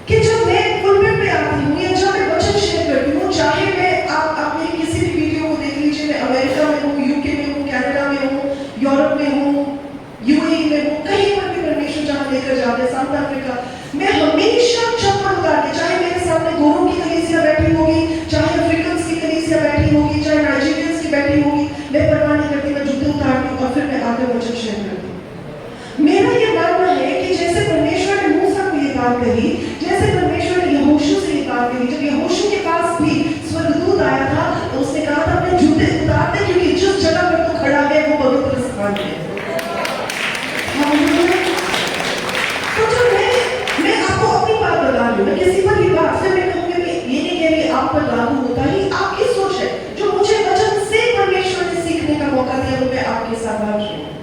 कि जब मैं पुलपिट पे आती हूँ या जब मैं वचन शेयर करती हूँ, चाहे मैं आप मेरी किसी भी वीडियो को देख लीजिए, मैं अमेरिका में हूँ, यूके में हूँ, कनाडा में हूँ, यूरोप में हूँ, यूएई में हूँ, कहीं पर भी परमेश्वर जहाँ लेकर जाते हैं, साउथ अफ्रीका, मैं हमेशा चप्पल उतार के, चाहे मेरे सामने गोरों की कलीसिया बैठी होगी, चाहे अफ्रीकन की कलीसिया बैठी होगी, चाहे नाइजीरियंस की बैठी होगी, मैं परवाह नहीं करती, मैं जूते उतारती हूँ और फिर मैं आकर वचन शेयर करती हूँ। मेरा ये मानना है कि जैसे परमेश्वर ने मूसा को ये बात कही, जैसे परमेश्वर ने यहोशू से ये बात कही, जब यहोशू के पास भी स्वर्गदूत आया था तो उसने कहा था अपने जूते उतार दे, क्योंकि जिस जगह पर तू खड़ा है वो पवित्र स्थान है। तो जब मैं आपको अपनी बात बता रही हूँ, मैं किसी पर भी बात से मैं कहूँगी, मैं ये नहीं कह रही आप पर लागू होता ही, आपकी सोच है जो मुझे वचन से परमेश्वर ने सीखने का मौका दिया वो मैं आपके साथ बांट रही हूँ।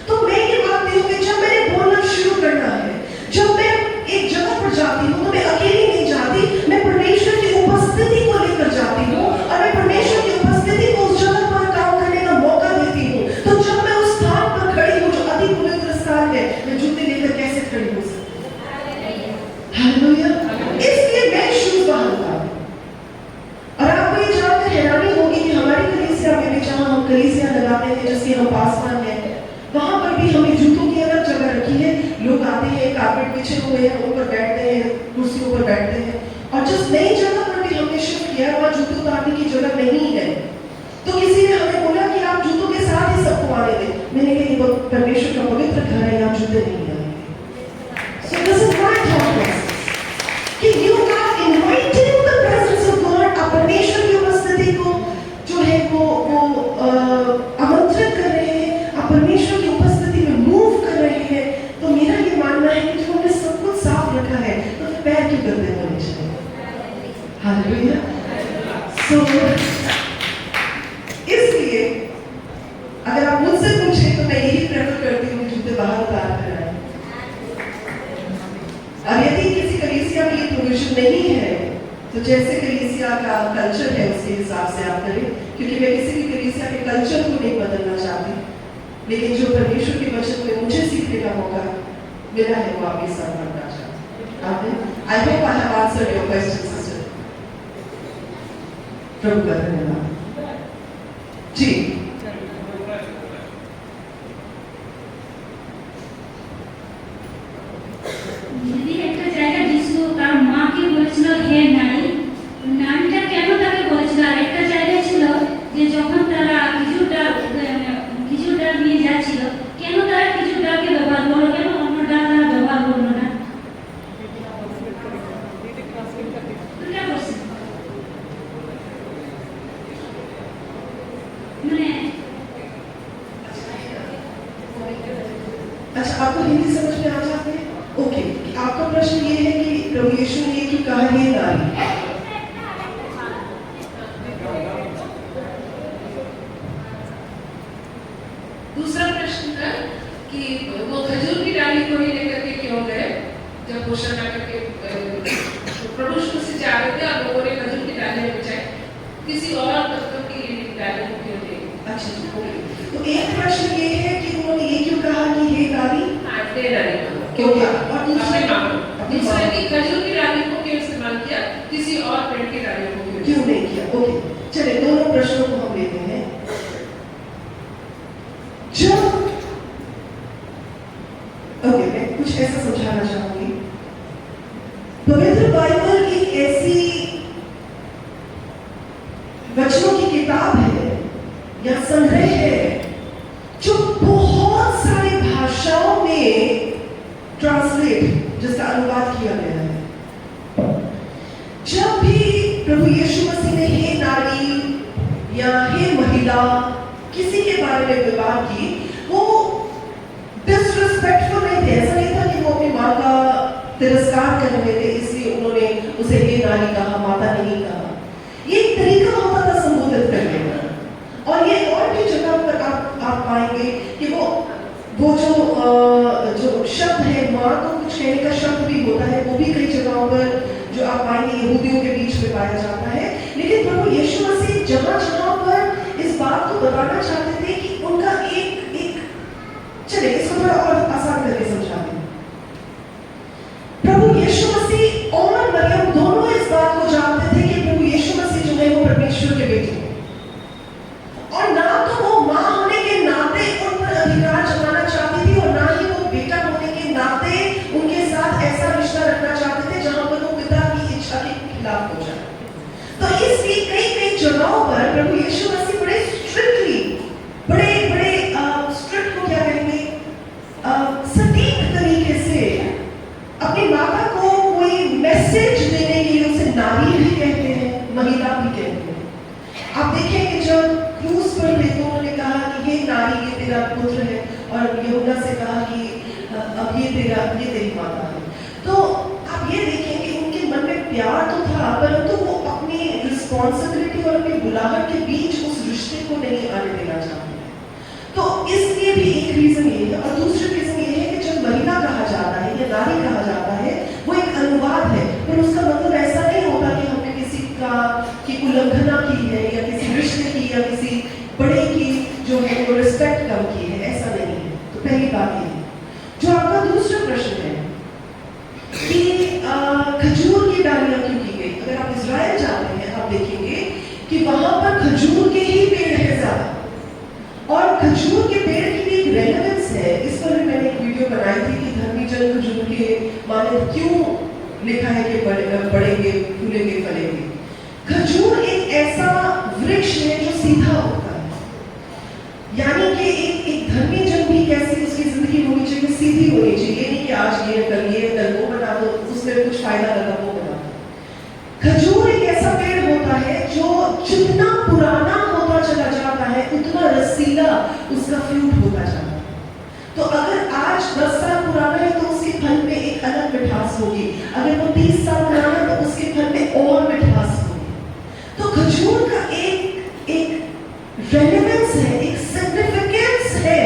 तो मैं ये मानती हूँ कि जब मैंने बोलना शुरू करना है, जब मैं एक जगह पर जाती हूँ तो मैं अकेली नहीं जाती, मैं परमेश्वर की उपस्थिति को लेकर जाती हूँ और मैं परमेश्वर की उपस्थिति को उस जगह पर काम करने का मौका देती हूँ। तो जब नई जगह पर भी हमने शिफ्ट किया, वहाँ जूते उतारने की जगह नहीं है, तो किसी ने हमें बोला कि आप जूतों के साथ ही सबको आने दें। मैंने कहा ये परमेश्वर का पवित्र घर है, यहाँ जूते नहीं आएंगे। So this is my thought process कि you are inviting the presence of God, आप परमेश्वर की उपस्थिति को जो है वो आमंत्रित कर रहे हैं, आप परमेश्वर की उपस्थिति में मूव कर रहे हैं। तो मेरा ये मानना है कि जो हमने सब कुछ साफ रखा है तो फिर पैर क्यों गंदे होने चाहिए? हालेलुया। So इसलिए अगर आप मुझसे पूछें तो मैं यही प्रेफर करती हूँ कि जूते बाहर उतार कर आए। और यदि किसी कलीसिया में ये प्रोविजन नहीं है तो जैसे कलीसिया का कल्चर है उसके हिसाब से आप करें, क्योंकि मैं किसी भी कलीसिया के कल्चर को नहीं बदलना चाहती, लेकिन जो परमेश्वर के वचन में मुझे सीखने का मौका मिला है वो आपके साथ बांटना चाहती हूँ। I hope I have answered your question sister. प्रभु का धन्यवाद जी। যদি একটা জায়গা যিশু তার মাকে বলেছিল হে নারী, নারীটা কেন তাকে বলেছিল? আর একটা জায়গায় ছিল যে যখন তারা খেজুর ডাল নিয়ে যাচ্ছিল, কেন তারা খেজুর ডালকে ব্যবহার করলো, কেন অন্য ডাল তারা ব্যবহার করলো না? দুটা প্রশ্ন। মানে अच्छा, आपको हिंदी समझ में आ जाती है? ओके, आपका प्रश्न ये है कि प्रभु यीशु ने क्यों कहा ये नारी? दूसरा प्रश्न था कि वो खजूर की डाली को ही लेकर के क्यों गए, जब घोषणा करके प्रभु से जा रहे थे और लोगों ने खजूर की डाली में बचाई, किसी और तत्व की डाली को क्यों थे? अच्छा, तो एक प्रश्न ये है कि उन्होंने ये क्यों कहा कि हे नारी? क्यों कहा? और दूसरा कि खजूर की डाली को क्यों इस्तेमाल किया, किसी और पेड़ की डाली को क्यों नहीं किया? ओके, चलिए दोनों प्रश्नों को हम लेते हैं। जब ओके, मैं कुछ ऐसा समझाना चाहूंगी। पवित्र बाइबल एक ऐसी वचनों की किताब है या संग्रह है जो बहुत सारी भाषाओं में ट्रांसलेट, जिसका अनुवाद किया गया है। जब भी प्रभु यीशु मसीह ने हे नारी या हे महिला किसी के बारे में विवाद की, वो डिसरिस्पेक्टफुल नहीं थे। ऐसा नहीं था कि वो अपनी माँ का तिरस्कार कर रहे थे इसलिए उन्होंने उसे हे नारी कहा, माता नहीं कहा। ये एक तरीका होता था संबोधित करने का। और ये और भी जगह पर आप पाएंगे कि वो जो शब्द है माँ, तो कुछ कहने का शब्द भी होता है, वो भी कई जगहों पर जो आप पाएंगे यहूदियों के बीच में पाया जाता है। लेकिन प्रभु यीशु मसीह जहाँ जहाँ पर इस बात को बताना चाहते थे कि उनका एक चले इसको थोड़ा और आसान करके समझाते हैं। प्रभु यीशु मसीह और मरियम दोनों इस बात को जानते थे कि प्रभु यीशु मसीह जो है वो परमेश्वर के बेटे हैं, और ना तो वो माँ होने के नाते उन पर अधिकार जमाना चाहती थी और ना ही वो बेटा होने के नाते उनके साथ ऐसा रिश्ता रखना चाहते थे जहां पर वो पिता की इच्छा के खिलाफ हो जाए। तो इसलिए कई जगहों पर प्रभु यीशु मसीह बड़े स्ट्रिक्टली स्ट्रिक्ट को क्या कहेंगे, सटीक तरीके से अपनी माता को कोई मैसेज देने के लिए उसे नारी भी कहते हैं, महिला भी कहते हैं। आप देखेंगे जब क्रूस पर थे तो उन्होंने कहा कि ये नारी ये तेरा पुत्र है, और यहूदा से कहा कि अब ये तेरी माता है। तो आप ये देखेंगे उनके मन में प्यार तो था, परंतु वो अपनी रिस्पॉन्सिबिलिटी और अपनी बुलाहट के बीच उस रिश्ते को नहीं आने देना चाहते। तो इसलिए भी एक रीजन ये है। और दूसरा रीजन ये है कि जब महिला कहा जाता है या नारी कहा जाता है, वो एक अनुवाद है, पर उसका मतलब ऐसा नहीं होता कि हमने किसी की उल्लंघना की है या किसी रिश्ते की या किसी बड़े की जो है वो रिस्पेक्ट कम की है, ऐसा नहीं है। तो पहली बात ये है। जो आपका दूसरा प्रश्न है कि खजूर की डालियां क्यों की गई, अगर आप इजराइल जाते हैं आप देखेंगे कि वहां पर खजूर के ही पेड़ है ज्यादा, और खजूर के पेड़ की भी एक रेलेवेंस है। इस पर भी मैंने एक वीडियो बनाई थी कि धर्मी जन खजूर के माने क्यों लिखा है कि बढ़ेंगे, फूलेंगे, फलेंगे। खजूर एक ऐसा वृक्ष है जो सीधा होता है, यानी कि एक धर्मी जन भी कैसी उसकी जिंदगी होनी चाहिए, सीधी होनी चाहिए, नहीं कि आज ये कल वो बना दो, उसमें कुछ फायदा लगा वो बना दो। खजूर एक ऐसा पेड़ होता है जो जितना पुराना होता चला जाता है उतना रसीला उसका फ्रूट होता जाता है। तो अगर आज 10 साल पुराना है तो उसके फल में एक अलग मिठास होगी, अगर वो 30 साल पुराना है तो उसके फल में और मिठास होगी। तो खजूर का एक रेलेवेंस है, एक सिग्निफिकेंस है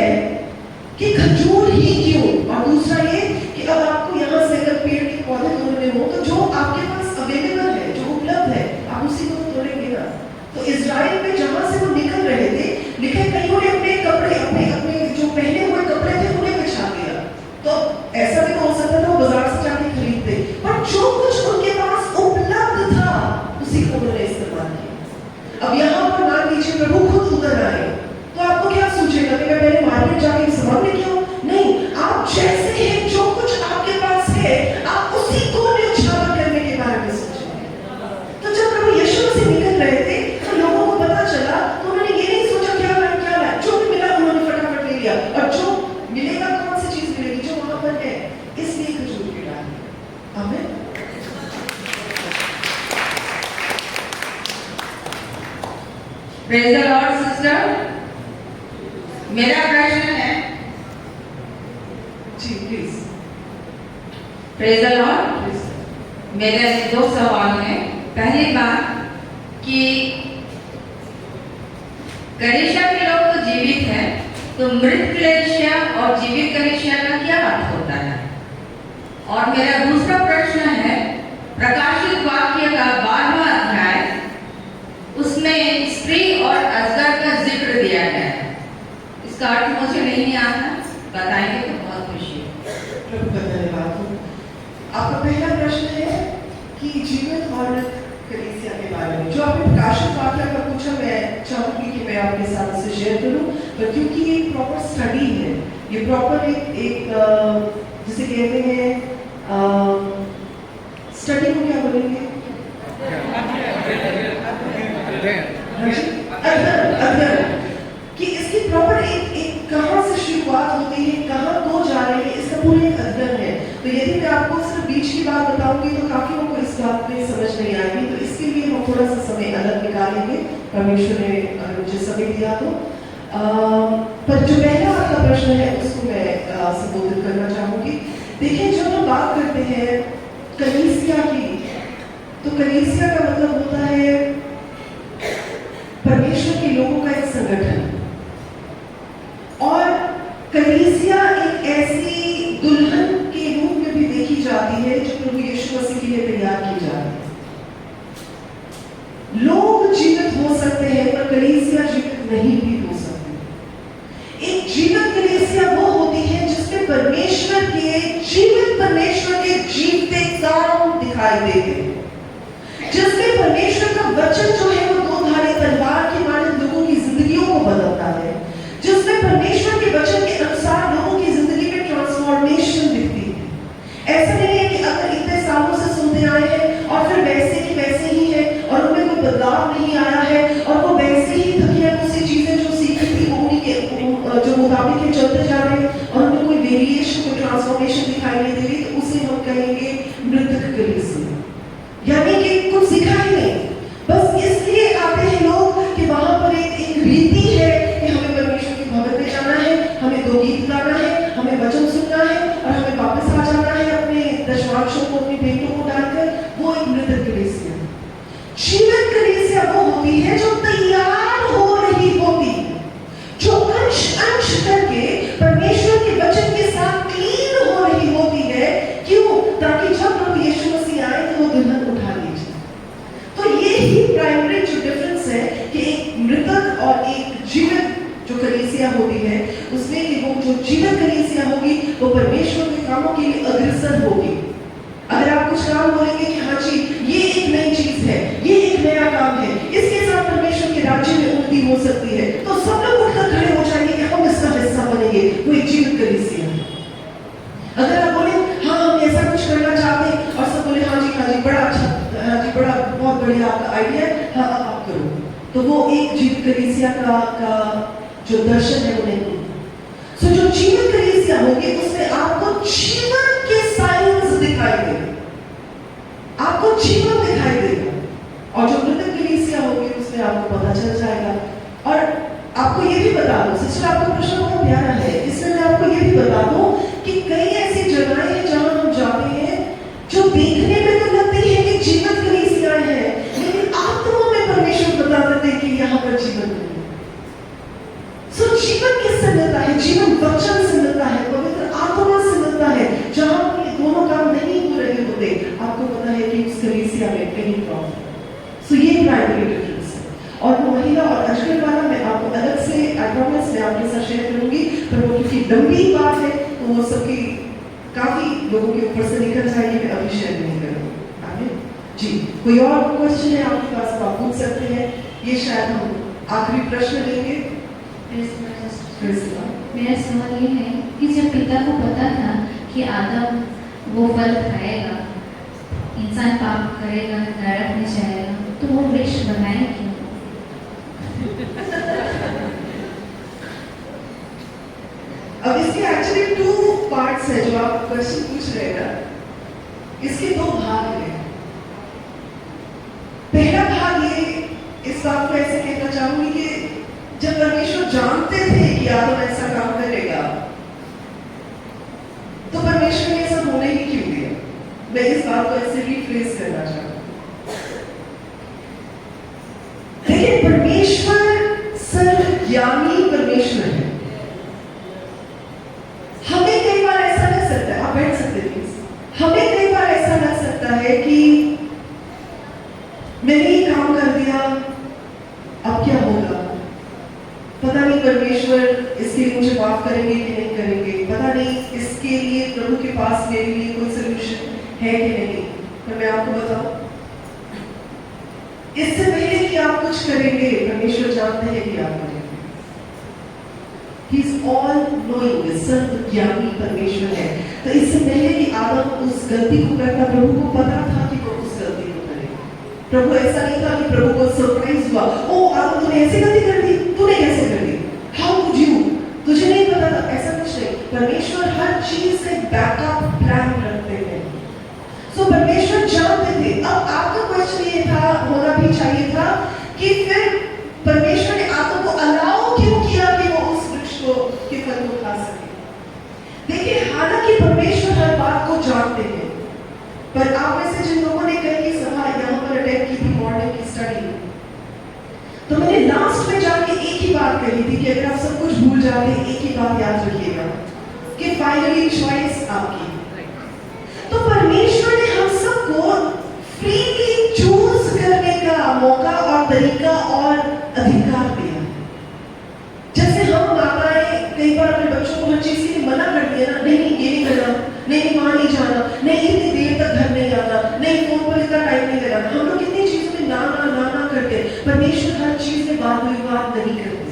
कि खजूर ही क्यों। और दूसरा ये कि अब आपको यहाँ से अगर पेड़ के पौधे तोड़ने हो तो जो आपके पास अवेलेबल है, जो उपलब्ध है, आप उसी को तोड़ेंगे ना। तो इजराइल में जहां से वो निकल रहे थे, लिखे कईयों ने अपने कपड़े अपने जो पहने हुए कपड़े थे उन्हें बिछा दिया। तो ऐसा भी हो सकता था वो बाजार से जाके खरीदते, पर जो कुछ उनके पास उपलब्ध था उसी को उन्होंने इस्तेमाल किया। अब यहाँ पर मान लीजिए प्रभु खुद उतर आए तो आपको क्या सोचेगा कि मैं पहले मार्केट जाके सामान लेके आऊं? नहीं, आप जैसे हैं, जो कुछ आपके पास है, आप उसी को न्यौछावर करने के बारे में सोचेंगे। तो जब प्रभु यीशु मसीह निकल रहे थे तो लोगों को पता चला तो उन्होंने ये नहीं सोचा क्या लाए, जो भी मिला उन्होंने फटाफट ले लिया, और जो मिलेगा कौन सी चीज मिलेगी जो वहां पर है, इसलिए खजूर के डाल। आमीन। Praise the lord sister. मेरा प्रश्न है, जी प्लीज। Praise the Lord. मेरे 2 सवाल हैं। पहली बात कि कलीसिया के लोग तो जीवित हैं, तो मृत कलीसिया और जीवित कलीसिया का क्या अर्थ होता है? और मेरा दूसरा प्रश्न है, प्रकाशित वाक्य का 12वां अध्याय, उसमें स्त्री और अजगर का जिक्र दिया गया है, इसका अर्थ मुझे नहीं आता, बताएंगे तो बहुत खुशी है। प्रभु का धन्यवाद हो। आपका पहला प्रश्न है कि जीवित और कलीसिया के बारे में, जो आपने प्रकाशित वाक्य का पूछा, मैं चाहूंगी कि मैं आपके साथ इसे शेयर करूं, पर क्योंकि ये प्रॉपर स्टडी है, ये प्रॉपर एक जिसे कहते हैं स्टडी को क्या बोलेंगे, अध्ययन, कि इसकी प्रॉपर एक कहां से शुरुआत होती है, कहां को जा रही है, इसका पूरा एक अध्ययन है। तो यदि मैं आपको सिर्फ बीच की बात बताऊंगी तो काफी लोगों को इस बात में समझ नहीं आएगी, तो इसके लिए हम थोड़ा सा समय अलग निकालेंगे, परमेश्वर ने अगर मुझे समय दिया तो। पर जो पहला आपका प्रश्न है उसको मैं संबोधित करना चाहूंगी। देखिए, जब हम बात करते हैं कलीसिया की, तो कलीसिया का मतलब होता है परमेश्वर के लोगों का एक संगठन, और कलीसिया एक ऐसी दुल्हन के रूप में भी देखी जाती है जो प्रभु यीशु मसीह के लिए तैयार की जाती है। लोग जीवित हो सकते हैं पर कलीसिया जीवित नहीं भी हो सकती। एक जीवित कलीसिया वो होती है जिसमें परमेश्वर के जीवते काम दिखाई देते हैं, जिसमें परमेश्वर का वचन जो है वो 2 धारी तलवार के माने लोगों की जिंदगियों को बदलता है, जिसमें परमेश्वर के वचन के अनुसार लोगों की जिंदगी में ट्रांसफॉर्मेशन दिखती है। ऐसा नहीं है कि अगर इतने सालों से सुनते आए हैं और फिर वैसे की वैसे ही है और उनमें कोई बदलाव नहीं आया है और वो वैसे ही थकिया उसी चीजें जो सीखी थी वो उन्हीं के जो मुताबिक चलते जा रहे हैं और उनमें कोई वेरिएशन, कोई ट्रांसफॉर्मेशन दिखाई नहीं दे रही, तो उसे हम कहेंगे मृतक कलीसिया, यानी कि कुछ सीखा ही नहीं। बस इसलिए आते हैं लोग कि वहां पर एक रीति है कि हमें परमेश्वर के भवन में जाना है, हमें 2 गीत गाना है, हमें वचन सुनना है और हमें वापस आ जाना है अपने दशवांशों को, अपनी भेंटों को डालकर। वो एक मृतक कलीसिया। जीवित कलीसिया वो होती है जो तैयार हो रही होती है, जो अंश करके परमेश्वर के वचन के साथ क्लीन हो रही होती है। क्यों? ताकि जब प्रभु यीशु मसीह आए तो वो दुल्हन उठा लीजिए। तो ये ही प्राइमरी जो डिफरेंस है कि एक मृतक और एक जीवित जो कलीसिया होती है, उसमें कि वो जो जीवित कलीसिया होगी वो परमेश्वर के कामों के लिए अग्रसर होगी। अगर आप कुछ काम बोलेंगे कि हाँ जी ये एक नई चीज है, ये एक नया काम है, इसके साथ परमेश्वर के राज्य में उन्नति हो सकती है, तो सब लोग उठकर खड़े हो जाएंगे कि हम इसका हिस्सा बनेंगे। वो एक जीवित कलीसिया है। अगर आप बोले हाँ हम ऐसा कुछ करना चाहते हैं और सब बोले बढ़िया, आपका आइडिया, हाँ अब आप करो। तो वो एक जीवित कलीसिया का जो दर्शन है वो नहीं होगा। सो जो जीवित कलीसिया होगी उसमें आपको जीवन के साइंस दिखाई देगा, आपको जीवन दिखाई देगा। और जो मृतक कलीसिया होगी उसमें आपको पता चल जाएगा। और आपको ये भी बता दूं, सिस्टर आपका प्रश्न बहुत प्यारा है, इसमें मैं आपको ये भी बता दूं कि कई ऐसी जगहें हैं जहां हम जाते हैं जो देखने में तो लगती है कि जीवित कलीसियाएं हैं, लेकिन आत्मा में परमेश्वर बता देते हैं कि यहाँ पर जीवन नहीं है। सो जीवन किससे मिलता है? जीवन वचन से मिलता है, पवित्र आत्मा से मिलता है। जहां ये दोनों काम नहीं हो रहे होते, आपको पता है कि उस कलीसिया में कहीं प्रॉब्लम। सो ये प्राइमरी डिफरेंस है। और वो महिला और अजगर वाला मैं आपको अलग से एड्रोमेंट्स में आपके साथ शेयर करूंगी, पर वो क्योंकि लंबी बात है तो वो सबकी काफी लोगों के ऊपर से निकल जाएगी, मैं अभी शेयर नहीं करूंगी। आगे जी, कोई और क्वेश्चन है आपके पास तो आप पूछ सकते हैं। ये शायद हम आखिरी प्रश्न लेंगे। मेरा सवाल ये है कि जब पिता को पता था कि आदम वो फल खाएगा, इंसान पाप करेगा, नरक में जाएगा, तो वो वृक्ष बनाए क्यों? अब इसके एक्चुअली 2 पार्ट्स है जो आप क्वेश्चन पूछ रहे हैं ना, इसके 2 भाग हैं। पहला भाग ये इस बात को ऐसे कहना चाहूंगी कि जब परमेश्वर जानते थे कि आदम ऐसा काम करेगा, तो परमेश्वर ने ऐसा होने ही क्यों दिया? मैं इस बात को ऐसे रिफ्रेज करना चाहूंगी। देखिए, परमेश्वर सर्वज्ञानी परमेश्वर है। हमें कई बार ऐसा लग सकता है, आप बैठ सकते हैं प्लीज, हमें कई बार ऐसा लग सकता है कि मैंने ये काम कर दिया, अब क्या होगा? पता नहीं परमेश्वर इसके लिए मुझे माफ करेंगे कि नहीं करेंगे, पता नहीं इसके लिए प्रभु के पास मेरे लिए कोई सोल्यूशन है कि नहीं। तो मैं आपको बताऊं, इससे पहले कि आप कुछ करेंगे, परमेश्वर जानते हैं कि आप करेंगे। He is all knowing, सर्वज्ञानी परमेश्वर है। तो इससे पहले कि आदम उस गलती को करता, प्रभु को पता था कि वो उस गलती को करेगा। प्रभु ऐसा नहीं था कि प्रभु को सरप्राइज हुआ, ओ आदम तूने ऐसी गलती कर दी, तूने कैसे कर दी, हाउ कुड यू, तुझे नहीं पता था, ऐसा कुछ नहीं। परमेश्वर हर चीज का बैकअप प्लान रखते हैं। सो परमेश्वर जानते थे। अब आपका क्वेश्चन ये था, होना भी चाहिए था कि फिर परमेश्वर ने आदम को अलाउ क्यों किया कि वो उस वृक्ष को के फल को खा सके। देखिए, हालांकि परमेश्वर हर बात को जानते हैं, पर आप में से जिन लोगों ने कई सभा यहाँ पर अटेंड की थी मॉर्निंग की स्टडी, तो मैंने लास्ट में जाके एक ही बात कही थी कि अगर आप सब कुछ भूल जाते, एक ही बात याद रखिएगा कि फाइनली चॉइस आपकी। तो परमेश्वर ने हम सबको फ्रीली चूज करने का मौका और तरीका और अधिकार दिया। जैसे हम माताएं कई बार अपने बच्चों को हर चीज के लिए मना कर दिया ना, नहीं ये नहीं करना, नहीं वहां नहीं जाना, नहीं इतनी देर तक घर नहीं आना, नहीं फोन पर इतना टाइम नहीं लगाना। हम लोग कितनी चीजों में ना ना ना ना करते। परमेश्वर हर चीज में वाद विवाद नहीं करते।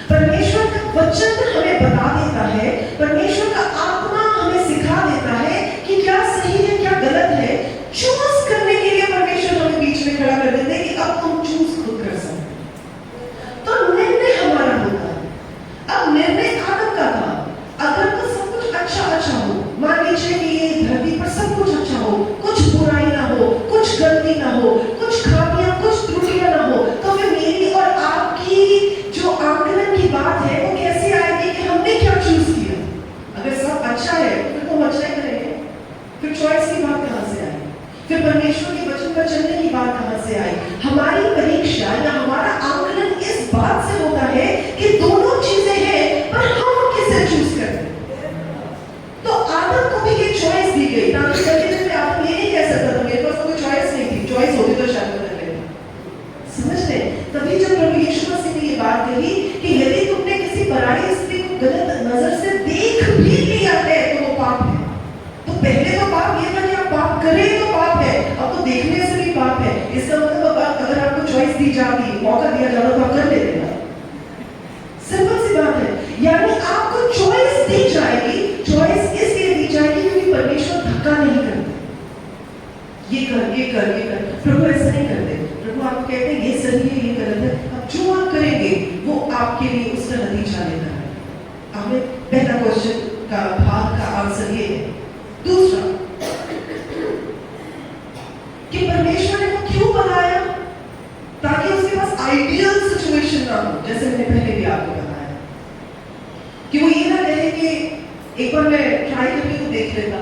परमेश्वर का वचन हमें बता देता है, परमेश्वर का आत्मा हमें सिखा देता है कि क्या सही है क्या गलत है। चूज करने के लिए परमेश्वर हमें बीच में खड़ा कर देते हैं कि अब तुम चूज खुद कर सकते। तो निर्णय हमारा होता है। अब निर्णय आदम का था। अगर तो सब कुछ अच्छा हो, मान लीजिए कि ये धरती पर सब कुछ अच्छा हो, कुछ बुराई ना हो, कुछ गलती ना हो, कुछ खामियां, कुछ त्रुटियां ना हो, तो फिर मेरी और आपकी जो आंकलन की बात है वो कैसे आएगी कि हमने क्या चूज किया? अगर सब अच्छा है फिर तो हम अच्छा ही करेंगे। फिर चॉइस की बात कहां से आई? फिर परमेश्वर के वचन पर चलने की बात कहां से आई? हमारी परीक्षा या हमारा आंकलन इस बात से होता है कि दोनों चीजें हैं, पर हम किसे चूज करते हैं। तो आदम को भी ये चॉइस दी गई, ताकि जैसे आदम ये नहीं कह सकता था मेरे पास कोई चॉइस नहीं थी, चॉइस होती तो शायद बदल लेता। समझ रहे? तभी जब प्रभु यीशु मसीह ने ये बात कही कि यदि तुमने किसी पराई स्त्री को गलत नजर से देख भी लिया है तो वो पाप है। तो पहले तो पाप ये था कि आप पाप करें तो पाप है, अब तो देखने से भी पाप है। इसका मतलब अगर आपको चॉइस दी जाती, मौका दिया जाता तो आप कर लेते ना। सिंपल सी बात है। यानी आपको चॉइस दी जाएगी, चॉइस इसलिए दी जाएगी क्योंकि परमेश्वर धक्का नहीं करता। ये कर। प्रभु ऐसा नहीं करते। प्रभु आप कहते हैं ये सही है, ये गलत है। अब जो आप करेंगे वो आपके लिए उसका नतीजा लेकर आएगा। हमें पहला क्वेश्चन का भाग का आंसर ये है। दूसरा कि परमेश्वर ने वो क्यों बनाया, ताकि उसके पास आइडियल सिचुएशन ना हो। जैसे मैंने पहले भी आपको बताया कि वो ये ना कहे कि एक बार मैं ट्राई करके तो देख लेता,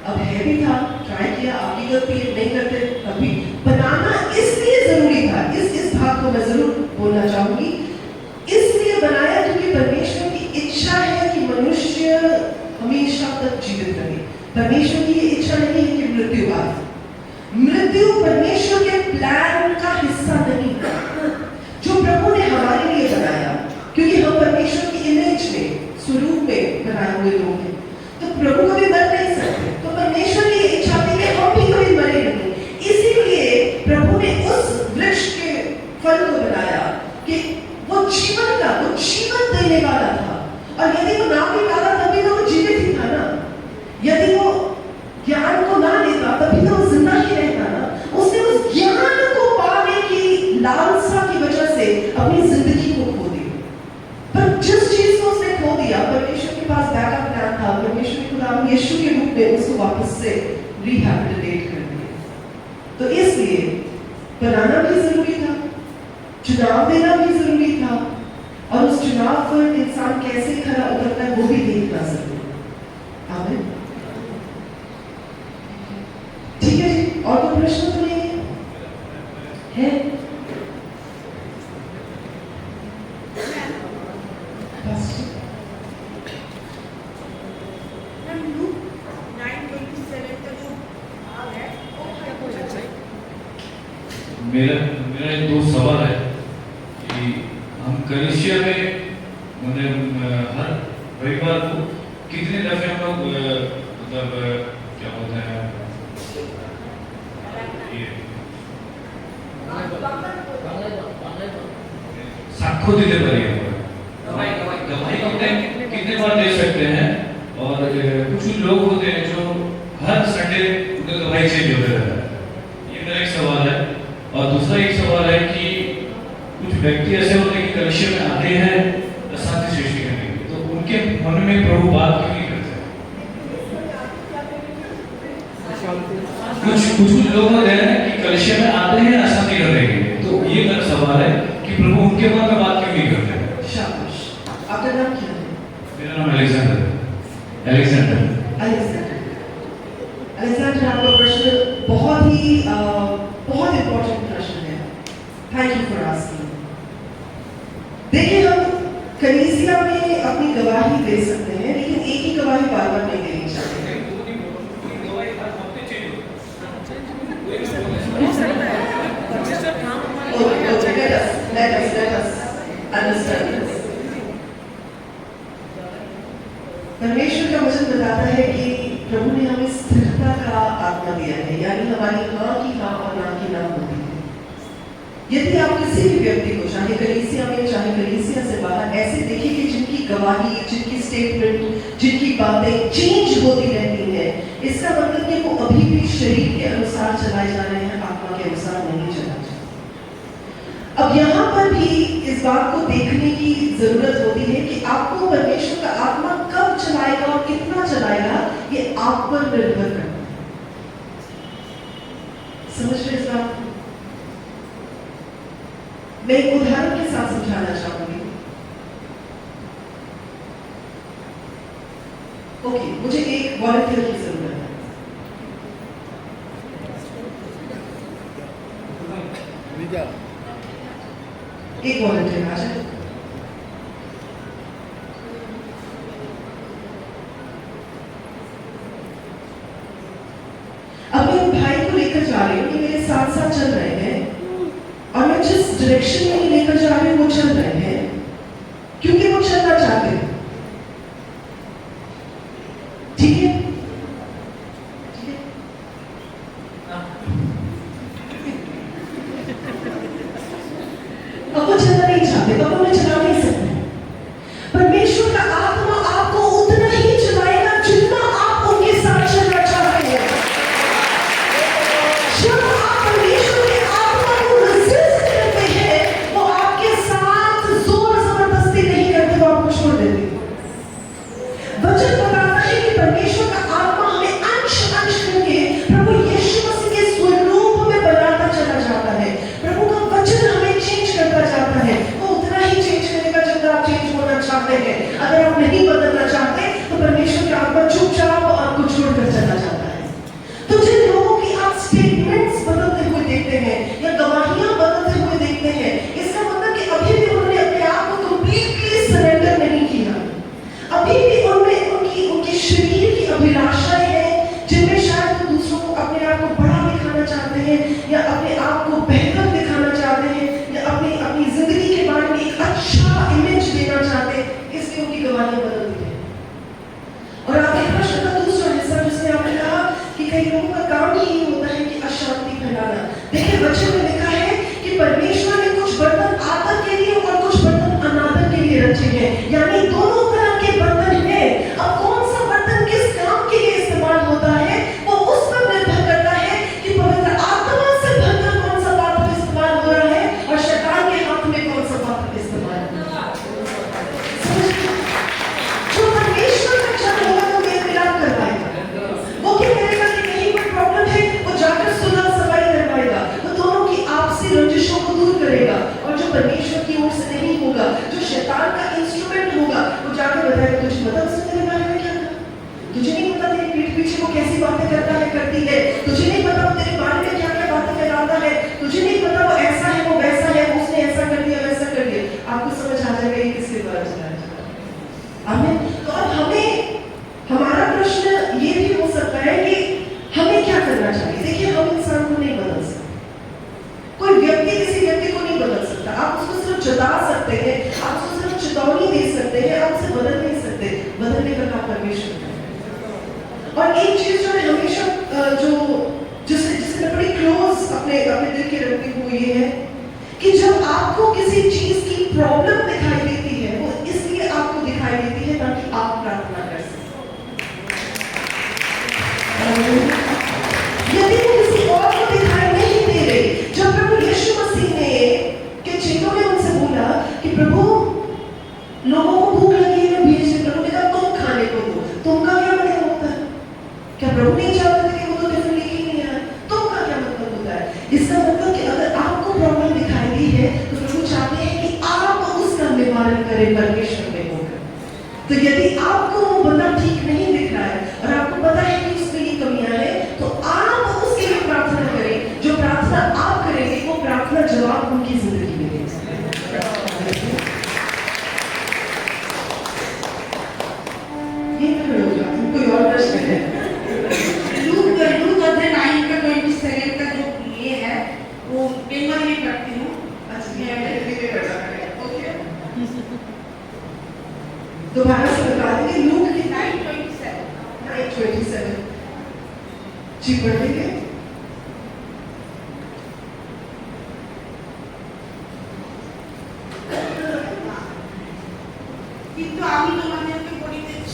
अब है भी था, ट्राई किया, आपकी गलती है, नहीं करते कभी। बनाना इसलिए जरूरी था, इस भाग को मैं जरूर बोलना चाहूंगी, इसलिए बनाया क्योंकि परमेश्वर की इच्छा है कि मनुष्य हमेशा तक जीवित रहे। परमेश्वर की ये इच्छा नहीं है कि मृत्यु आए। मृत्यु परमेश्वर के प्लान का हिस्सा नहीं है, जो प्रभु ने हमारे लिए बनाया, क्योंकि हम परमेश्वर की इमेज में, स्वरूप में बनाए हुए लोग हैं, तो प्रभु कभी मर नहीं सकते। तो परमेश्वर की इच्छा थी कि हम भी कभी मरे नहीं, इसीलिए प्रभु ने उस वृक्ष के फल को बनाया कि वो जीवन का, वो जीवन देने वाला था। और यदि वो ना भी पाता तभी तो वो जीवित ही था ना। यदि वो ज्ञान को ना लेता तभी तो वो जिंदा ही रहता ना। उसने उस ज्ञान को पाने की लालसा की वजह से अपनी जिंदगी को खो दिया। पर जिस चीज को उसने खो दिया, परमेश्वर के पास बैकअप प्लान था। परमेश्वर ने खुदा यीशु के रूप में उसको वापस से रिहैबिलिटेट कर दिया। तो इसलिए बनाना भी जरूरी था, चुनाव देना भी जरूरी था, और उस चुनाव पर इंसान कैसे खरा उतरता है वो भी देखना जरूरी है। आमीन। ठीक है जी, और कोई प्रश्न तो नहीं है? मेरा दो सवाल है कि हम कलीसिया में मतलब हर रविवार को कितने दफे हम लोग मतलब क्या बोलते हैं साक्ष्य देते पारिए गवाही कितने बार दे सकते हैं? और कुछ लोग होते हैं जो हर संडे उनका गवाही चेंज होते रहता है। ये मेरा एक सवाल है। और दूसरा एक सवाल है कि कुछ व्यक्ति ऐसे होते हैं कि कलीसिया में आते हैं अशांति सृष्टि करने के लिए, तो उनके मन में प्रभु बात क्यों नहीं करते? कुछ लोग होते हैं कि कलीसिया में आते हैं अशांति करने के लिए, तो ये मेरा सवाल है कि प्रभु उनके मन में बात क्यों नहीं करते? शाबाश। आपका नाम क्या है? मेरा नाम अलेक्जेंडर। आपका प्रश्न बहुत इंपॉर्टेंट प्रश्न है। Thank you for asking. देखिए, हम कलीसिया में अपनी गवाही दे सकते हैं, लेकिन एक ही गवाही बार बार नहीं देनी चाहिए। Let us understand this. परमेश्वर का वचन बताता है कि प्रभु ने हमें स्थिरता का आत्मा दिया है, यानी हमारी हाँ की हाँ और ना की ना होती है। यदि आप किसी भी व्यक्ति को, चाहे कलीसिया में चाहे कलीसिया से बाहर, ऐसे देखेंगे जिनकी गवाही, जिनकी स्टेटमेंट, जिनकी बातें चेंज होती रहती है, इसका मतलब कि वो अभी भी शरीर के अनुसार चलाए जा रहे हैं, आत्मा के अनुसार नहीं चला। अब यहाँ पर भी इस बात को देखने की जरूरत होती है कि आपको परमेश्वर का आत्मा कब चलाएगा और कितना चलाएगा, ये आप पर निर्भर करता है। समझ रहे इस बात को? मैं एक उदाहरण के साथ समझाना चाहूंगी। ओके, मुझे एक वॉलंटियर की जरूरत है। एक वॉलंटियर आ जाए। अब मैं भाई को लेकर जा रही हूँ, ये मेरे साथ साथ चल रहे हैं, और मैं जिस डायरेक्शन में लेकर जा रही हूँ वो चल रहे हैं क्योंकि वो चलना चाहते हैं। ठीक है? ठीक है? अब वो चलना नहीं चाहते, अब उन्हें चला नहीं सकते। परमेश्वर का आत्मा आपको उतना ही चलाएगा जितना आप उनके साथ चलना चाहते हैं। परमेश्वर का आत्मा हमें अंश अंश करके प्रभु यीशु मसीह के स्वरूप में बनाता चला जाता है। प्रभु का वचन हमें चेंज करता जाता है। वो उतना ही चेंज करेगा जितना आप चेंज होना चाहते हैं। अगर आप नहीं बदलना चाहते तो परमेश्वर का आत्मा चुपचाप आपको छोड़कर चला जाता है। तो जिन लोगों की आप स्टेटमेंट्स बदलते हुए देखते हैं या गवाहियां बदलते हुए देखते हैं, इसका मतलब कि अभी भी उन्होंने अपने आप को कंप्लीटली सरेंडर नहीं किया। अभी भी उनमें उनके शरीर की अभिलाषाएं हैं जिनमें शायद वो दूसरों को अपने आप को बड़ा दिखाना चाहते हैं या अपने आप को बेहतर दिखाना चाहते हैं या अपनी जिंदगी के बारे में एक अच्छा इमेज देना चाहते हैं, इसलिए उनकी गवाहियां बदलती हैं। और आपके प्रश्न का दूसरा हिस्सा जिसमें आपने कहा कि कई लोगों का काम ही होता है कि अशांति फैलाना। देखिए वचन में लिखा है कि परमेश्वर ने कुछ बर्तन आदर के लिए और कुछ बर्तन अनादर के लिए रखे हैं, यानी दोनों तरह के बर्तन हैं। अब कौन सा बर्तन किस काम के लिए इस्तेमाल होता है वो उस पर निर्भर करता है कि पवित्र आत्मा से भरकर कौन सा पात्र इस्तेमाल हो रहा है और शैतान के हाथ में कौन सा पात्र इस्तेमाल हो रहा है। जो परमेश्वर का जन होगा वो मेल मिलाप करवाएगा। वो क्या करेगा कि कहीं कोई प्रॉब्लम है वो जाकर सुलह सफाई करवाएगा, वो दोनों की आपसी रंजिशों को दूर करेगा। और जो परमेश्वर की ओर से नहीं होगा, जो शैतान का इंस्ट्रूमेंट होगा, वो जाकर बताएगा तुझे पता उसने तेरे बारे में क्या कहा, तुझे नहीं पता तेरी पीठ पीछे वो कैसी बातें करता है करती है, तुझे नहीं पता वो तेरे बारे में क्या क्या बातें फैलाता है, तुझे नहीं पता वो ऐसा है वो वैसा है, उसने ऐसा कर दिया वैसा कर दिया। आपको समझ आ जाएगा ये किसके द्वारा चलाया जा रहा है। आमीन। तो अब हमें हमारा प्रश्न ये भी हो सकता है कि हमें क्या करना चाहिए। देखिए हम इंसान को नहीं बदल सकते, कोई व्यक्ति किसी व्यक्ति को नहीं बदल सकता। आप उसको सिर्फ जता सकते हैं, आप उसको सिर्फ चेतावनी दे सकते हैं, आप उसे बदल नहीं सकते। बदलने का काम परमेश्वर है। और एक चीज जो मैं हमेशा जिसे मैं बड़ी क्लोज अपने दिल के रखती हूँ ये है कि जब आपको किसी चीज की प्रॉब्लम दिखाई देती है वो इसलिए आपको दिखाई देती है ताकि आप प्रार्थना कर सकें। यदि वो किसी और को दिखाई नहीं दे रही, जब प्रभु यीशु मसीह ने के चेलों ने उनसे बोला कि प्रभु लोगों को भूख लगी है भेज, प्रभु ने कहा तुम खाने को दो। तुमका क्या मतलब होता है? क्या प्रभु नहीं चाहते थे कि वो तो टिफिन लेके ही नहीं आए? तुमका क्या मतलब होता है? इसका मतलब कि अगर आपको प्रॉब्लम दिखाई दी है तो प्रभु चाहते हैं कि आप उसका निवारण करें परमेश्वर में होकर। तो यदि आपको वो बंदा ठीक नहीं दिख रहा है और आपको पता है कि उसमें ये कमियां हैं तो आप उसके लिए प्रार्थना करें। जो प्रार्थना आप करेंगे वो प्रार्थना जवाब उनकी जिंदगी में देगा। ये खड़े हो जाते हैं। कोई और प्रश्न है? लूक अध्याय 9 का 27 का जो ये है वो पेपर में पढ़ती हूँ। दोबारा से बता देंगे लूक की 9:27 9:27 जी पढ़ लेंगे। কিন্তু আমি তোমাদেরকে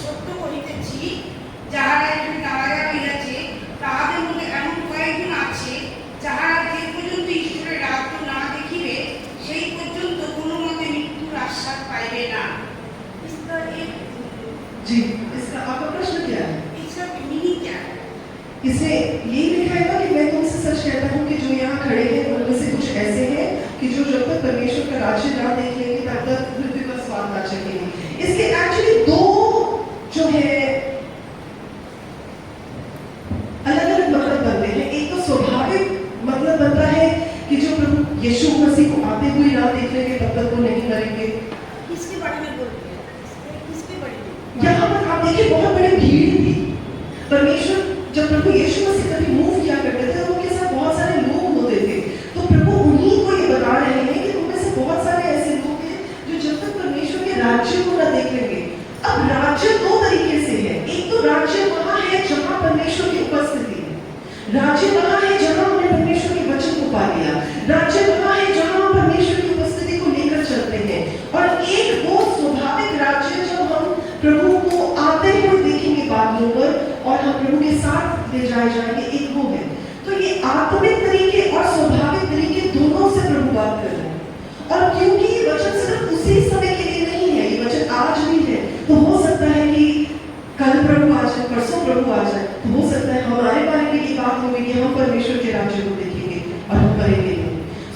সত্য করিতেছি যাহারা এখানে দাঁড়াইয়া রহিয়াছে তাহাদের মধ্যে এমন কয়েকজন আছে যাহারা যে পর্যন্ত ঈশ্বরের রাজ্য না দেখিবে সেই পর্যন্ত কোনো মতে মৃত্যুর আশ্বাস পাইবে না। इसका एक जी इसका आपका प्रश्न क्या है? इसका मीनिंग क्या है? इसमें यही लिखा है कि मैं तुमसे सच कहता हूँ कि जो यहाँ खड़े हैं उनमें से कुछ ऐसे हैं कि जो जब तक परमेश्वर का राज्य ना देख लेंगे तब तक मृत्यु का स्वाद ना चखेंगे। इसके एक्चुअली दो जो है अलग अलग मतलब बनते हैं। एक तो स्वाभाविक मतलब बनता है कि जो प्रभु यीशु मसीह को आते हुए ना देख लेंगे तब तक वो नहीं मरेंगे। किसके बारे में बोल रहे हैं? किसके बारे में? यहाँ पर आप देखिए बहुत बड़ी भीड़ थी। परमेश्वर जब प्रभु यीशु मसीह कभी मूव किया करते थे तो उनके साथ बहुत सारे लोग होते थे। तो प्रभु उन्हीं को ये बता रहे हैं कि उनमें से बहुत सारे ऐसे लोग हैं जो जब तक परमेश्वर के राज्य को ना देख लेंगे। अब राज्य दो तरीके से है। एक तो राज्य वहाँ है जहाँ परमेश्वर की उपस्थिति है, राज्य वहाँ है जहाँ हमने परमेश्वर के वचन को पा लिया, राज्य वहाँ है जहाँ हम परमेश्वर की उपस्थिति को लेकर चलते हैं। और एक वो स्वाभाविक राज्य जब हम प्रभु को आते हुए देखेंगे बादलों पर और हम प्रभु के साथ ले जाए जाएंगे, एक वो है। तो ये आत्मिक तरीके और स्वाभाविक तरीके दोनों से प्रभु बात कर रहे हैं। और क्योंकि ये वचन सिर्फ उसी समय के लिए नहीं है, ये वचन आज भी है, तो हो सकता है कि कल प्रभु आ जाए, होगी कि हम परमेश्वर के राज्य को देखेंगे और हम करेंगे नहीं।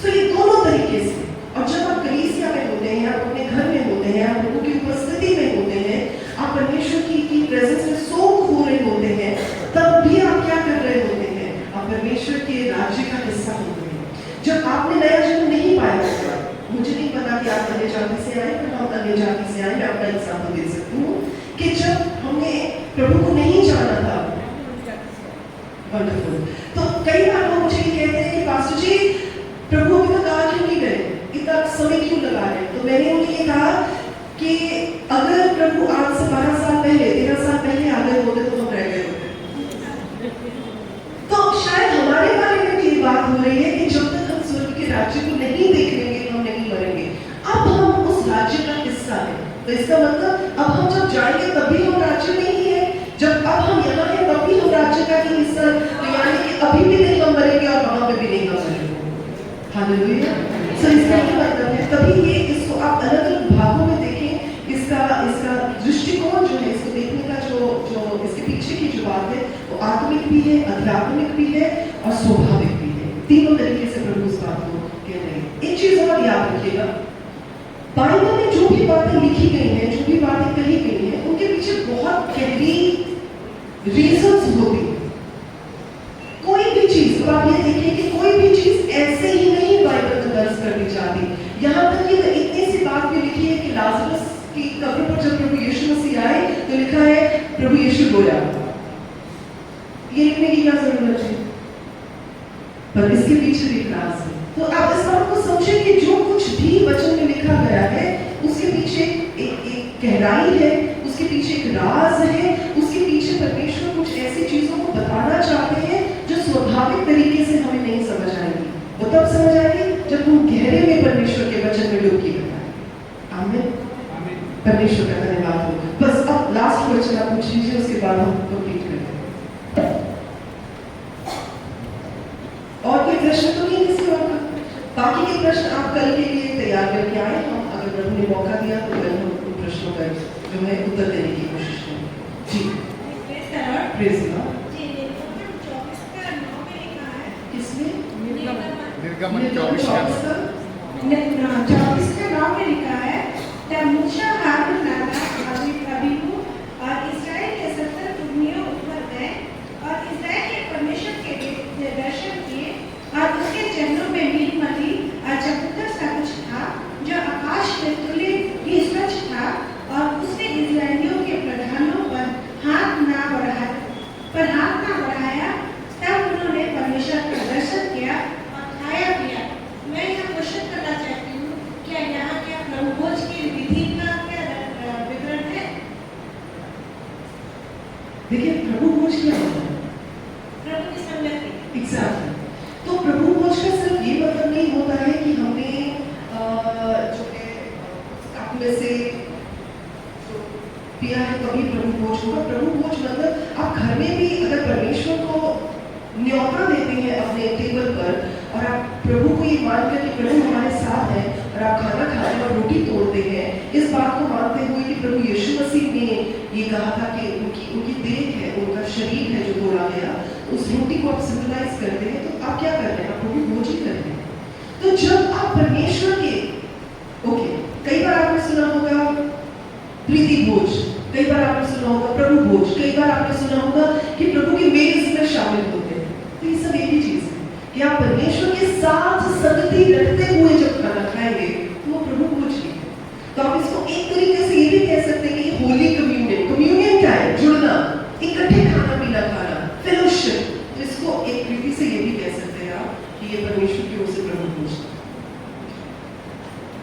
सो ये दोनों तरीके से, और जब आप कलीसिया में होते हैं, आप अपने घर में होते हैं, आप प्रभु की उपस्थिति में होते हैं, आप परमेश्वर की प्रेजेंस में सोख हो रहे होते हैं, तब भी आप क्या कर रहे होते हैं? आप परमेश्वर के राज्य का हिस्सा होते हैं। जब आपने नया जन्म नहीं पाया होगा, मुझे नहीं पता कि आप अन्य जाति से आए, पर हम अन्य जाति से आए, मैं अपना एग्जाम्पल दे सकती हूँ कि जब हमने प्रभु को नहीं जाना था, वंडरफुल, तो कई बार लोग मुझे ये कहते हैं कि पास्टर जी प्रभु अभी तक आ क्यों नहीं गए, इतना समय क्यों लगा रहे? तो मैंने उन्हें ये कहा कि अगर प्रभु आज से 12 साल पहले, 13 साल पहले आ गए होते तो हम रह गए होते। तो शायद हमारे बारे में भी ये बात हो रही है कि जब तक हम स्वर्ग के राज्य को नहीं देख लेंगे हम नहीं मरेंगे। अब हम उस राज्य का हिस्सा हैं, तो इसका मतलब अब हम जब जाएंगे तब भी हम राज्य में ही है, जब अब हम यहाँ हैं तब भी हम राज्य का ही हिस्सा, तो यानी कि अभी भी नहीं हम मरेंगे और वहां पे भी नहीं हम मरेंगे। हालेलुया। सो इसका क्या मतलब है? तभी ये इसको आप अलग अलग भागों में देखें, इसका दृष्टिकोण जो है, इसको देखने का जो इसके पीछे की जो बात है वो आत्मिक भी है, आध्यात्मिक भी है और स्वाभाविक भी है। तीनों तरीके से प्रभु इस बात को कह रहे हैं। एक चीज और याद रखिएगा, बाइबल में जो भी बातें लिखी गई हैं, जो भी बातें कही गई हैं, उनके पीछे बहुत गहरी रीजंस होती हैं। कोई भी चीज, तो आप ये देखिए कि कोई भी चीज ऐसे ही नहीं बाइबल में दर्ज कर दी जाती। यहाँ तक कि इतनी सी बात भी लिखी है कि लाजरस की कब्र पर जब प्रभु यीशु मसीह आए तो लिखा है प्रभु यीशु रोया। ये लिखने की क्या जरूरत है? पर इसके पीछे भी एक राज है। तो आप इस बात को समझें कि जो कुछ भी वचन में लिखा गया है उसके पीछे एक गहराई है, उसके पीछे एक राज है, उसके पीछे परमेश्वर कुछ ऐसी चीजों को बताना चाहते हैं जो स्वाभाविक तरीके से हमें नहीं समझ आएगी। वो तब समझ आएगी जब हम गहरे में परमेश्वर के वचन में डुबकी लगाएं। आमीन। परमेश्वर का धन्यवाद हो। बस अब लास्ट क्वेश्चन आप पूछ लीजिए, उसके बाद हम कंप्लीट करते हैं। और कोई प्रश्न तो नहीं किसी और का? बाकी के प्रश्न आप कल के लिए तैयार करके आए, हम अगर प्रभु ने मौका दिया तो कल हम उन प्रश्नों का जो है उत्तर देने की कोशिश करेंगे। जी प्रेज़ गॉड। किसमें? निर्गमन 24 का 9 में लिखा है, तब मूसा, हारून, नादाब, अबीहू और इस्राएल के 70 पुरनियों ऊपर गए और इस्राएल के परमेश्वर के दर्शन किए और उसके चरणों में नीलमणि और चबूतर सा कुछ था जो आकाश के तुल्य ही स्वच्छ था, और उसने इस्राएलियों के प्रधानों पर हाथ ना बढ़ाया। तब उन्होंने परमेश्वर का दर्शन किया और खाया पिया। मैं यहाँ क्वेश्चन करना चाहती हूँ, क्या यहाँ क्या प्रभु भोज की विधि का क्या विवरण है? देखिए प्रभु भोज क्या होता है? प्रभु की संगति। एग्जैक्टली। तो प्रभु भोज का सिर्फ ये मतलब नहीं होता है कि हमने जो है अपने से जो पिया है तभी प्रभु भोज होगा। प्रभु भोज मतलब आप घर में भी अगर परमेश्वर को न्योता देते हैं अपने टेबल पर और आप प्रभु को ये मानकर कि प्रभु हमारे साथ है और आप खाना खाते हैं और रोटी तोड़ते हैं, इस बात को मानते हुए कि प्रभु यीशु मसीह ने ये कहा था कि उनकी देह है, उनका शरीर है जो तोड़ा गया, उस रोटी को आप सिंबलाइज करते हैं, तो आप क्या कर रहे हैं? आप प्रभु भोज ही कर रहे हैं। तो जब आप परमेश्वर के कई बार आपने सुना होगा प्रीति भोज, कई बार आपने सुना होगा प्रभु भोज, कई बार आपने सुना होगा कि प्रभु की मेज में शामिल होते हैं। तो ये सब एक ही चीज है कि आप परमेश्वर के साथ संगति रखते हुए जब खाना खाएंगे तो वो प्रभु भोज ही है। तो आप इसको एक तरीके से ये भी कह सकते हैं कि होली कम्युनियन। कम्युनियन क्या है? जुड़ना, इकट्ठे खाना पीना खाना, फेलोशिप। तो इसको एक रीति से ये भी कह सकते हैं आप कि ये परमेश्वर की ओर से प्रभु भोज।